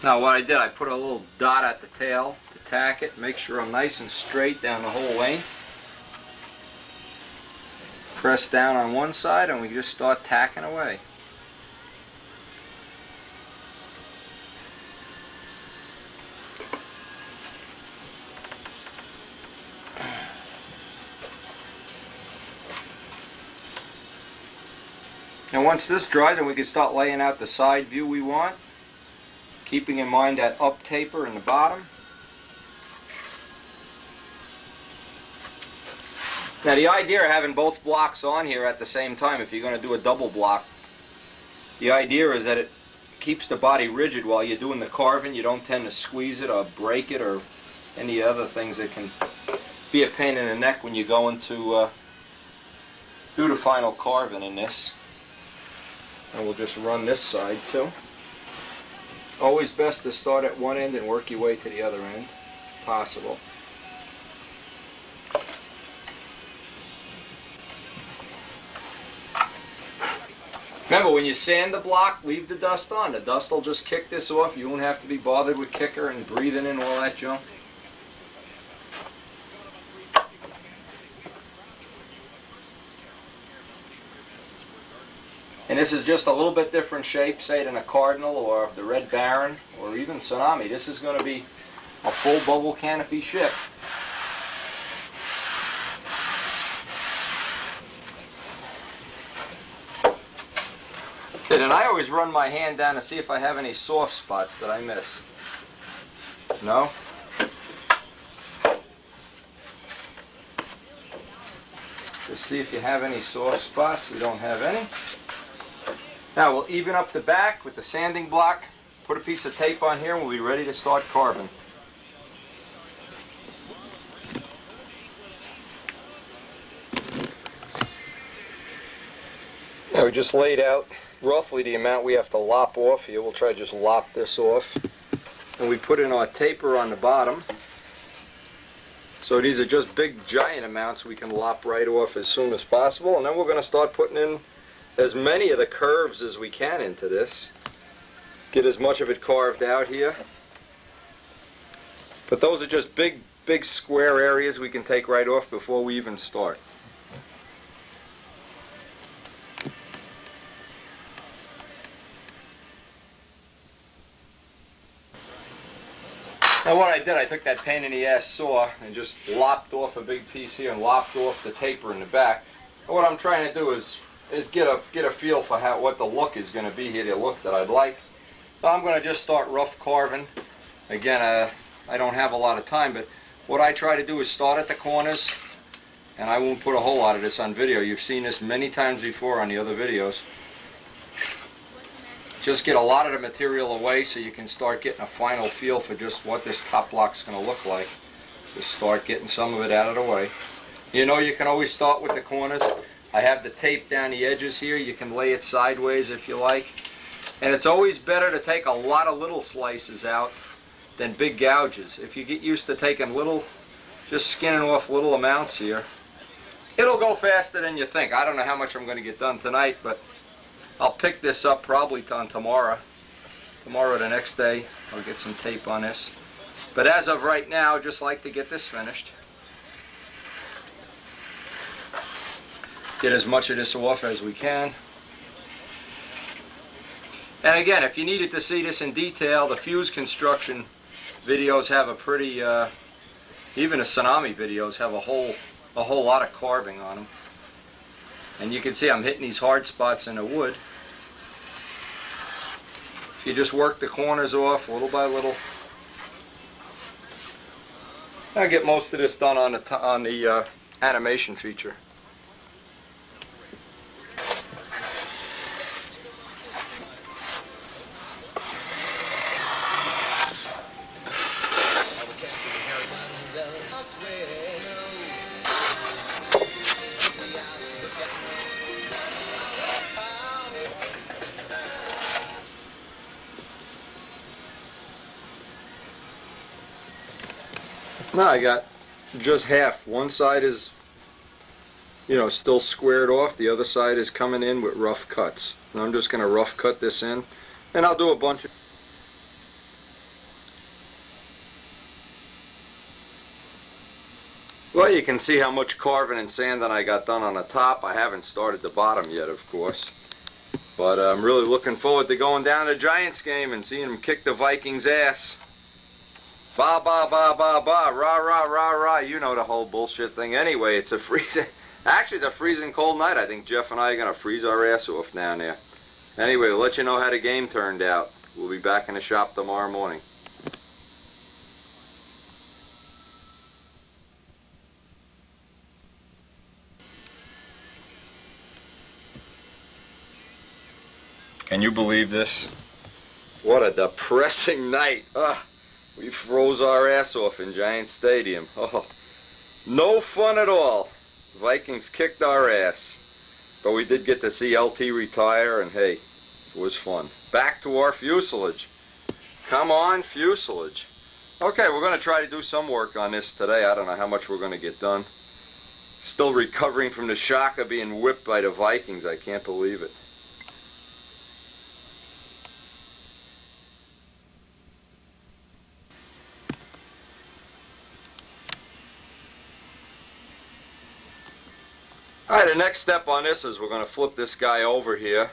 S1: Now what I did, I put a little dot at the tail to tack it, make sure I'm nice and straight down the whole length. Press down on one side and we just start tacking away. And once this dries, then we can start laying out the side view we want, keeping in mind that up taper in the bottom. Now the idea of having both blocks on here at the same time, if you're going to do a double block, the idea is that it keeps the body rigid while you're doing the carving. You don't tend to squeeze it or break it or any other things that can be a pain in the neck when you're going to do the final carving in this. And we'll just run this side too. Always best to start at one end and work your way to the other end, if possible. Remember, when you sand the block, leave the dust on. The dust will just kick this off. You won't have to be bothered with kicker and breathing in all that junk. And this is just a little bit different shape, say than a Cardinal or the Red Baron or even Tsunami. This is going to be a full bubble canopy ship. Okay, then I always run my hand down to see if I have any soft spots that I missed. No? Just see if you have any soft spots. We don't have any. Now we'll even up the back with the sanding block, put a piece of tape on here, and we'll be ready to start carving. Now we just laid out roughly the amount we have to lop off here. We'll try to just lop this off. And we put in our taper on the bottom. So these are just big giant amounts we can lop right off as soon as possible. And then we're going to start putting in as many of the curves as we can into this. Get as much of it carved out here. But those are just big square areas we can take right off before we even start. Now what I did, I took that pain in the ass saw and just lopped off a big piece here and lopped off the taper in the back. And what I'm trying to do is get a feel for what the look is going to be here, the look that I'd like. So I'm going to just start rough carving. Again, I don't have a lot of time, but what I try to do is start at the corners, and I won't put a whole lot of this on video. You've seen this many times before on the other videos. Just get a lot of the material away so you can start getting a final feel for just what this top block's going to look like. Just start getting some of it out of the way. You know, you can always start with the corners. I have the tape down the edges here. You can lay it sideways if you like. And it's always better to take a lot of little slices out than big gouges. If you get used to taking little, just skinning off little amounts here, it'll go faster than you think. I don't know how much I'm going to get done tonight, but I'll pick this up probably on tomorrow. Tomorrow or the next day, I'll get some tape on this. But as of right now, I'd just like to get this finished. Get as much of this off as we can. And again, if you needed to see this in detail, the fuse construction videos have a pretty, even the tsunami videos have a whole lot of carving on them. And you can see I'm hitting these hard spots in the wood. If you just work the corners off little by little. I get most of this done on the animation feature. Now I got just half. One side is, you know, still squared off. The other side is coming in with rough cuts. And I'm just going to rough cut this in. And I'll do a bunch of... Well, you can see how much carving and sanding I got done on the top. I haven't started the bottom yet, of course. But I'm really looking forward to going down to the Giants game and seeing them kick the Vikings' ass. Ba ba ba ba ba, rah rah rah rah, you know the whole bullshit thing. Anyway, it's a freezing, actually it's a freezing cold night. I think Jeff and I are going to freeze our ass off down there. Anyway, we'll let you know how the game turned out. We'll be back in the shop tomorrow morning. Can you believe this? What a depressing night. Ugh. We froze our ass off in Giant Stadium. Oh, no fun at all. Vikings kicked our ass. But we did get to see LT retire, and hey, it was fun. Back to our fuselage. Come on, fuselage. Okay, we're going to try to do some work on this today. I don't know how much we're going to get done. Still recovering from the shock of being whipped by the Vikings. I can't believe it. Alright, the next step on this is we're going to flip this guy over here.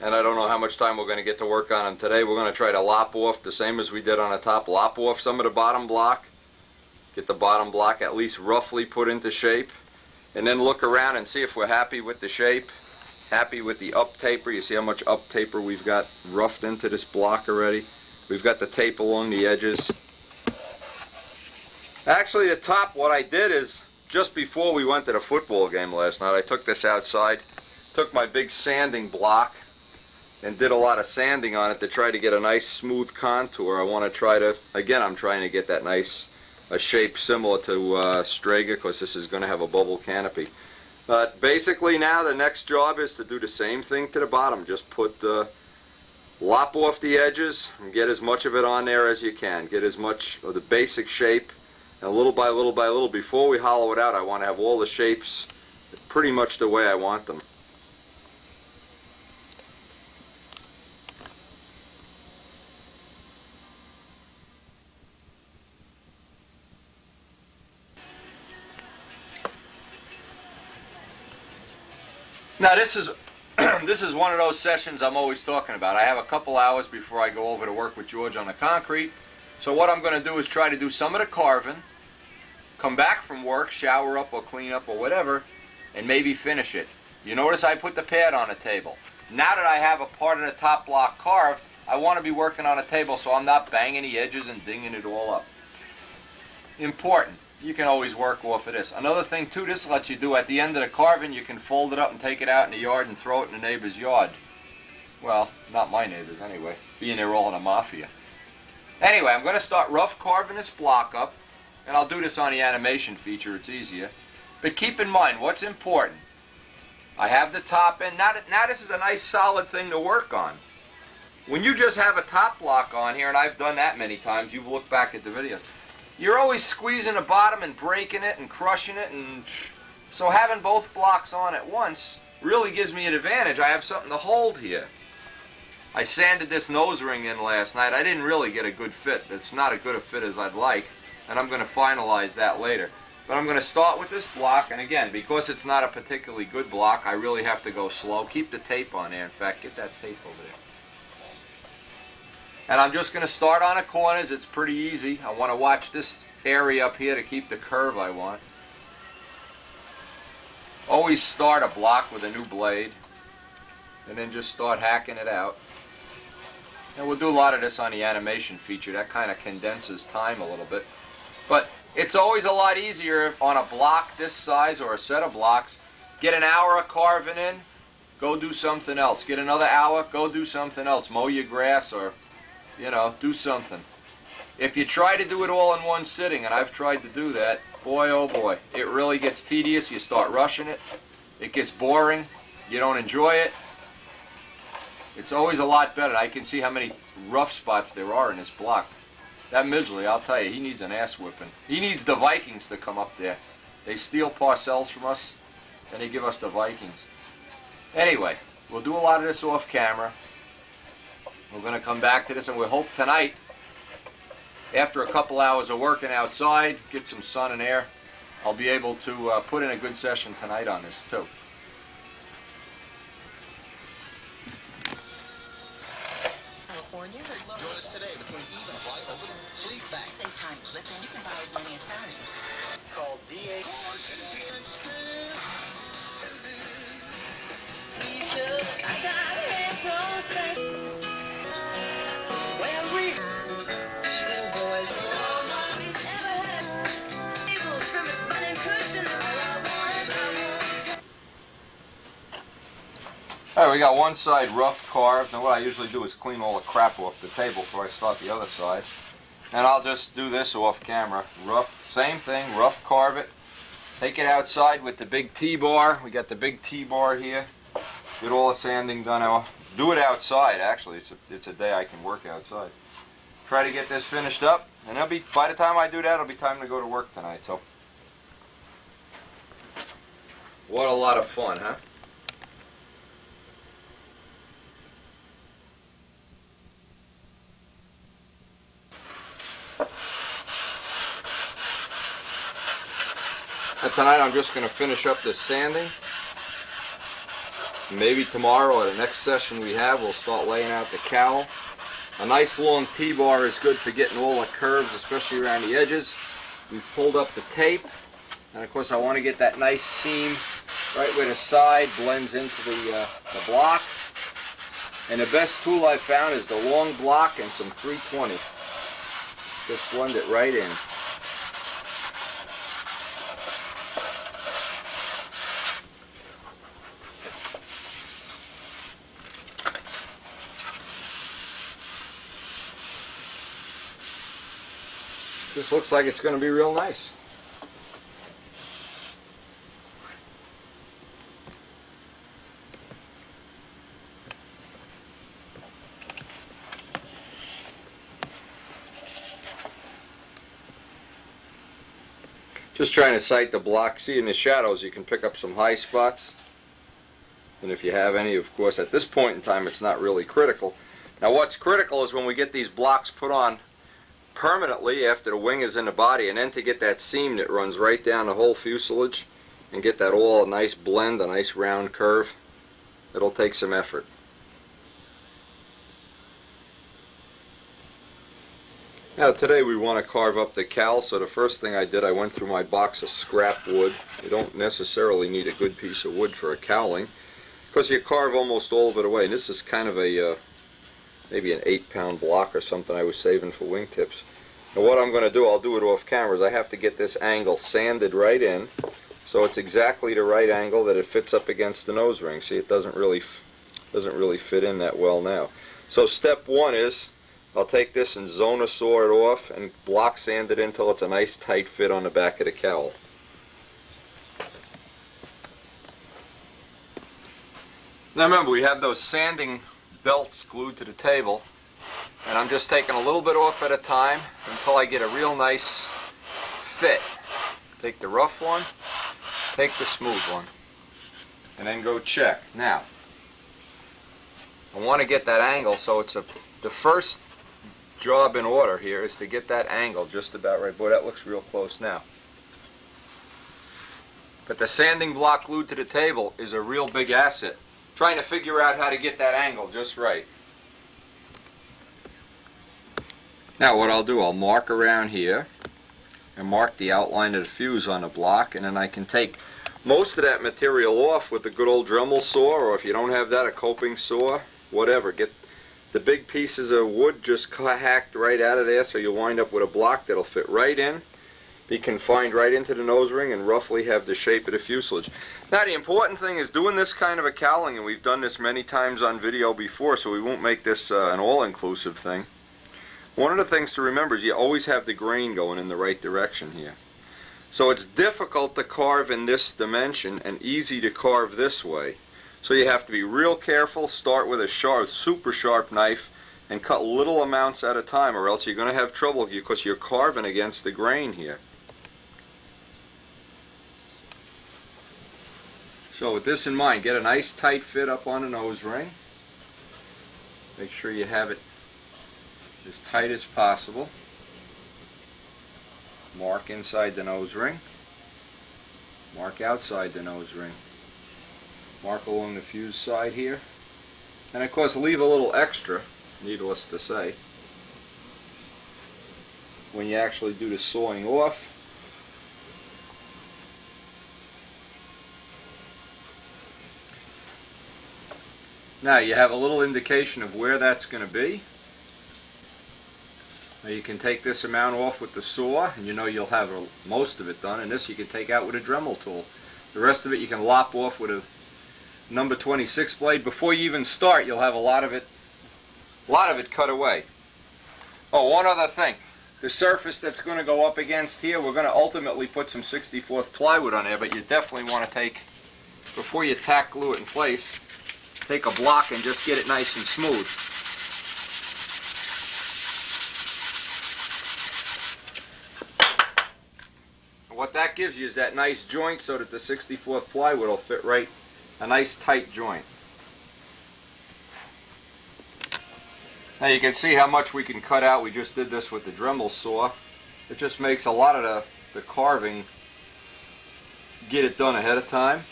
S1: And I don't know how much time we're going to get to work on him today. We're going to try to lop off the same as we did on the top. Lop off some of the bottom block. Get the bottom block at least roughly put into shape. And then look around and see if we're happy with the shape. Happy with the up taper. You see how much up taper we've got roughed into this block already. We've got the tape along the edges. Actually, the top, what I did is, just before we went to the football game last night, I took this outside, took my big sanding block, and did a lot of sanding on it to try to get a nice smooth contour. I want to try to, again, I'm trying to get that nice a shape similar to Strega, because this is going to have a bubble canopy. But basically now the next job is to do the same thing to the bottom. Just put, lop off the edges and get as much of it on there as you can. Get as much of the basic shape. And little by little by little, before we hollow it out, I want to have all the shapes pretty much the way I want them. Now this is this is one of those sessions I'm always talking about. I have a couple hours before I go over to work with George on the concrete. So what I'm going to do is try to do some of the carving, come back from work, shower up or clean up or whatever, and maybe finish it. You notice I put the pad on the table. Now that I have a part of the top block carved, I want to be working on a table so I'm not banging the edges and dinging it all up. Important. You can always work off of this. Another thing too, this lets you do at the end of the carving, you can fold it up and take it out in the yard and throw it in the neighbor's yard. Well, not my neighbors anyway, being they're all in a mafia. Anyway, I'm going to start rough carving this block up, and I'll do this on the animation feature, it's easier. But keep in mind, what's important, I have the top end. Now this is a nice solid thing to work on. When you just have a top block on here, and I've done that many times, you've looked back at the videos, you're always squeezing the bottom and breaking it and crushing it, and so having both blocks on at once really gives me an advantage. I have something to hold here. I sanded this nose ring in last night. I didn't really get a good fit. It's not as good a fit as I'd like, and I'm going to finalize that later. But I'm going to start with this block, and again, because it's not a particularly good block, I really have to go slow. Keep the tape on there. In fact, get that tape over there. And I'm just going to start on the corners. It's pretty easy. I want to watch this area up here to keep the curve I want. Always start a block with a new blade and then just start hacking it out. And we'll do a lot of this on the animation feature. That kind of condenses time a little bit. But it's always a lot easier on a block this size or a set of blocks. Get an hour of carving in, go do something else. Get another hour, go do something else. Mow your grass or, you know, do something. If you try to do it all in one sitting, and I've tried to do that, boy oh boy, it really gets tedious. You start rushing it. It gets boring. You don't enjoy it. It's always a lot better. I can see how many rough spots there are in this block. That Midgley, I'll tell you, he needs an ass whipping. He needs the Vikings to come up there. They steal parcels from us, and they give us the Vikings. Anyway, we'll do a lot of this off camera. We're going to come back to this, and we hope tonight, after a couple hours of working outside, get some sun and air, I'll be able to put in a good session tonight on this too.
S3: California. Join us today between Eve and Flight over the Fleet Bank. Save time flipping. You can buy as many as found.
S2: Call DA.
S1: Alright, we got one side rough carved. Now what I usually do is clean all the crap off the table before I start the other side. And I'll just do this off camera. Rough, same thing, rough carve it. Take it outside with the big T-bar. We got the big T-bar here. Get all the sanding done. I'll do it outside, actually. It's a day I can work outside. Try to get this finished up. And it'll be, by the time I do that, it'll be time to go to work tonight. So, what a lot of fun, huh? And tonight I'm just going to finish up this sanding. Maybe tomorrow or the next session we have, we'll start laying out the cowl. A nice long T-bar is good for getting all the curves, especially around the edges. We've pulled up the tape, and of course I want to get that nice seam right where the side blends into the block. And the best tool I've found is the long block and some 320. Just blend it right in. This looks like it's going to be real nice. Just trying to sight the block. See, in the shadows you can pick up some high spots. And if you have any, of course, at this point in time it's not really critical. Now what's critical is when we get these blocks put on permanently after the wing is in the body, and then to get that seam that runs right down the whole fuselage and get that all a nice blend, a nice round curve. It'll take some effort. Now today we want to carve up the cowl, so the first thing I did, I went through my box of scrap wood. You don't necessarily need a good piece of wood for a cowling, because you carve almost all of it away. And this is kind of a maybe an 8-pound block or something I was saving for wingtips. And what I'm going to do, I'll do it off camera, is I have to get this angle sanded right in, so it's exactly the right angle that it fits up against the nose ring. See, it doesn't really fit in that well now. So step one is, I'll take this and zona saw it off and block sand it until it's a nice tight fit on the back of the cowl. Now remember, we have those sanding belts glued to the table, and I'm just taking a little bit off at a time until I get a real nice fit. Take the rough one, take the smooth one, and then go check. Now, I want to get that angle, so it's the first job in order here is to get that angle just about right. Boy, that looks real close now. But the sanding block glued to the table is a real big asset. Trying to figure out how to get that angle just right. Now what I'll do, I'll mark around here and mark the outline of the fuse on the block, and then I can take most of that material off with a good old Dremel saw, or if you don't have that, a coping saw, whatever. Get the big pieces of wood just hacked right out of there, so you'll wind up with a block that'll fit right in, be confined right into the nose ring, and roughly have the shape of the fuselage. Now the important thing is doing this kind of a cowling, and we've done this many times on video before, so we won't make this an all-inclusive thing. One of the things to remember is you always have the grain going in the right direction here. So it's difficult to carve in this dimension and easy to carve this way. So you have to be real careful, start with a sharp, super sharp knife and cut little amounts at a time, or else you're going to have trouble because you're carving against the grain here. So with this in mind, get a nice tight fit up on the nose ring. Make sure you have it as tight as possible. Mark inside the nose ring. Mark outside the nose ring. Mark along the fuse side here. And of course leave a little extra, needless to say, when you actually do the sawing off. Now you have a little indication of where that's going to be. Now you can take this amount off with the saw, and you know you'll have most of it done, and this you can take out with a Dremel tool. The rest of it you can lop off with a number 26 blade. Before you even start, you'll have a lot of it cut away. Oh, one other thing. The surface that's going to go up against here, we're going to ultimately put some 64th plywood on there, but you definitely want to take, before you tack glue it in place, take a block and just get it nice and smooth. What that gives you is that nice joint so that the 64th plywood will fit right, a nice tight joint. Now you can see how much we can cut out. We just did this with the Dremel saw. It just makes a lot of the carving, get it done ahead of time.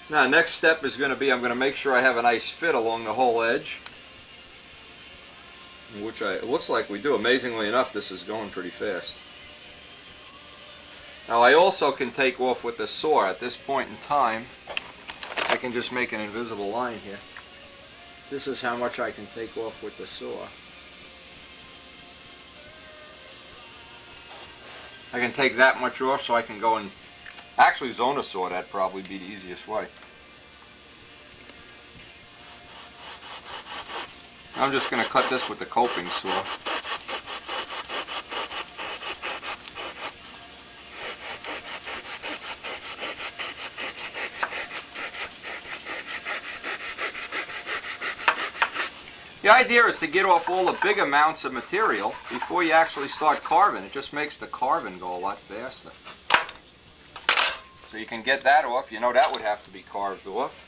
S1: Now next step is going to be, I'm going to make sure I have a nice fit along the whole edge, which it looks like we do. Amazingly enough, this is going pretty fast. Now I also can take off with the saw. At this point in time, I can just make an invisible line here. This is how much I can take off with the saw. I can take that much off, so I can go and actually zone a saw. That'd probably be the easiest way. I'm just going to cut this with the coping saw. The idea is to get off all the big amounts of material before you actually start carving. It just makes the carving go a lot faster. So you can get that off. You know that would have to be carved off.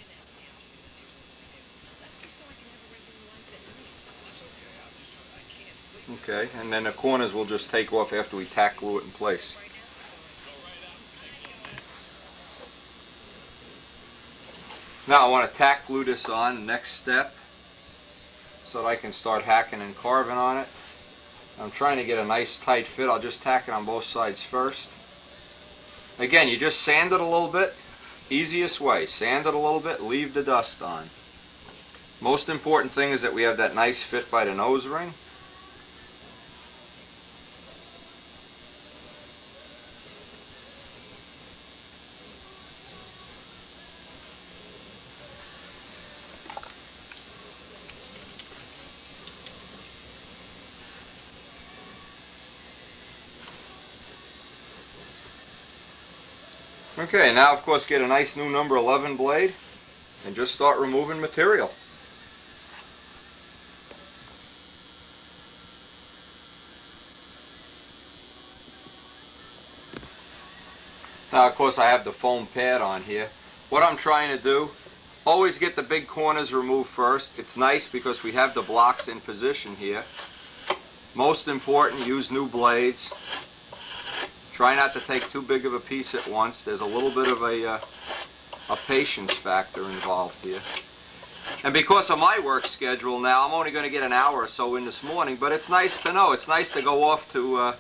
S1: Okay, and then the corners we'll just take off after we tack glue it in place. Now I want to tack glue this on, next step, so that I can start hacking and carving on it. I'm trying to get a nice tight fit. I'll just tack it on both sides first. Again, you just sand it a little bit. Easiest way, sand it a little bit, leave the dust on. Most important thing is that we have that nice fit by the nose ring. Okay, now of course get a nice new number 11 blade and just start removing material. Now of course I have the foam pad on here. What I'm trying to do, always get the big corners removed first. It's nice because we have the blocks in position here. Most important, use new blades. Try not to take too big of a piece at once. There's a little bit of a patience factor involved here. And because of my work schedule now, I'm only going to get an hour or so in this morning, but it's nice to know. It's nice to go off to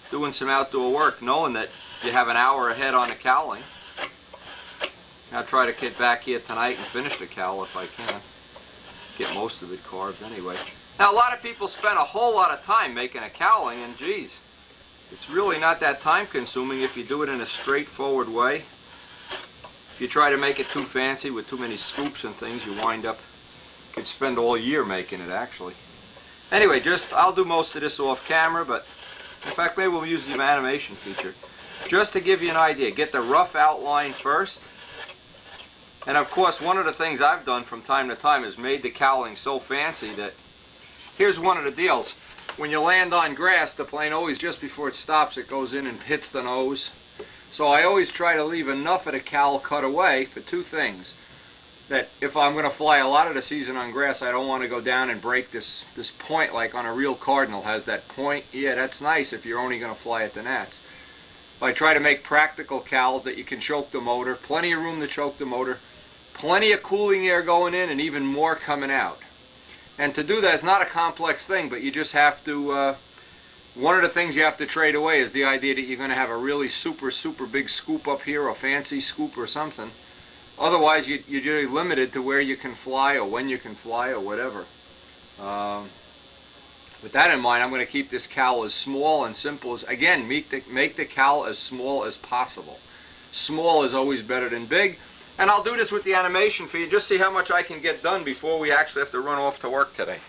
S1: doing some outdoor work, knowing that you have an hour ahead on the cowling. I'll try to get back here tonight and finish the cowl if I can. Get most of it carved anyway. Now, a lot of people spend a whole lot of time making a cowling, and geez, it's really not that time consuming if you do it in a straightforward way. If you try to make it too fancy with too many scoops and things, you wind up, you could spend all year making it actually. Anyway, I'll do most of this off camera, but in fact maybe we'll use the animation feature. Just to give you an idea, get the rough outline first. And of course, one of the things I've done from time to time is made the cowling so fancy that, here's one of the deals. When you land on grass, the plane always, just before it stops, it goes in and hits the nose. So I always try to leave enough of the cowl cut away for two things. That if I'm going to fly a lot of the season on grass, I don't want to go down and break this point like on a real Cardinal has that point. Yeah, that's nice if you're only going to fly at the gnats. But I try to make practical cowls that you can choke the motor, plenty of room to choke the motor, plenty of cooling air going in, and even more coming out. And to do that is not a complex thing, but you just have to, one of the things you have to trade away is the idea that you're going to have a really super big scoop up here, a fancy scoop or something. Otherwise, you're really limited to where you can fly or when you can fly or whatever. With that in mind, I'm going to keep this cowl as small and simple as, again, make the cowl as small as possible. Small is always better than big. And I'll do this with the animation for you, just see how much I can get done before we actually have to run off to work today.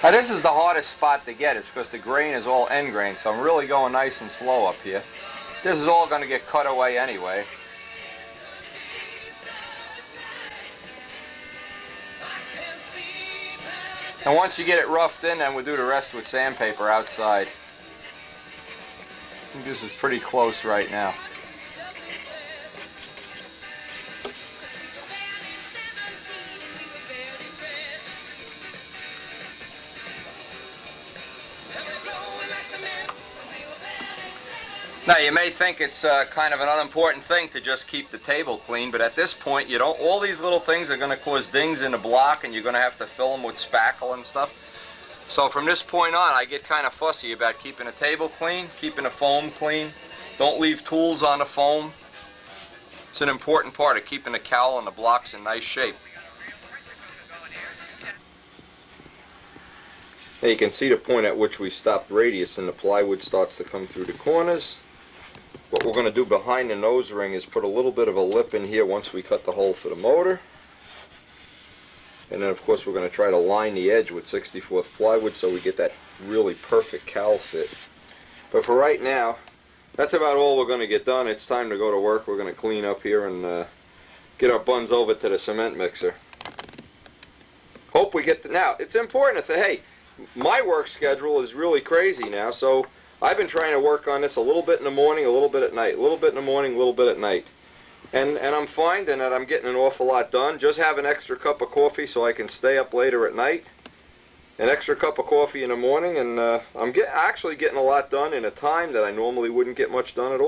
S1: Now this is the hardest spot to get, is because the grain is all end grain, so I'm really going nice and slow up here. This is all going to get cut away anyway. And once you get it roughed in, then we'll do the rest with sandpaper outside. I think this is pretty close right now. Now you may think it's kind of an unimportant thing to just keep the table clean, but at this point you don't. All these little things are going to cause dings in the block, and you're going to have to fill them with spackle and stuff. So from this point on, I get kind of fussy about keeping the table clean, keeping the foam clean. Don't leave tools on the foam. It's an important part of keeping the cowl and the blocks in nice shape. Now you can see the point at which we stopped radius, and the plywood starts to come through the corners. What we're going to do behind the nose ring is put a little bit of a lip in here once we cut the hole for the motor. And then of course we're going to try to line the edge with 64th plywood so we get that really perfect cowl fit. But for right now, that's about all we're going to get done. It's time to go to work. We're going to clean up here and get our buns over to the cement mixer. Hope we get now, it's important to, hey, my work schedule is really crazy now, so I've been trying to work on this a little bit in the morning, a little bit at night, a little bit in the morning, a little bit at night. And I'm finding that I'm getting an awful lot done. Just have an extra cup of coffee so I can stay up later at night. An extra cup of coffee in the morning, and I'm actually getting a lot done in a time that I normally wouldn't get much done at all.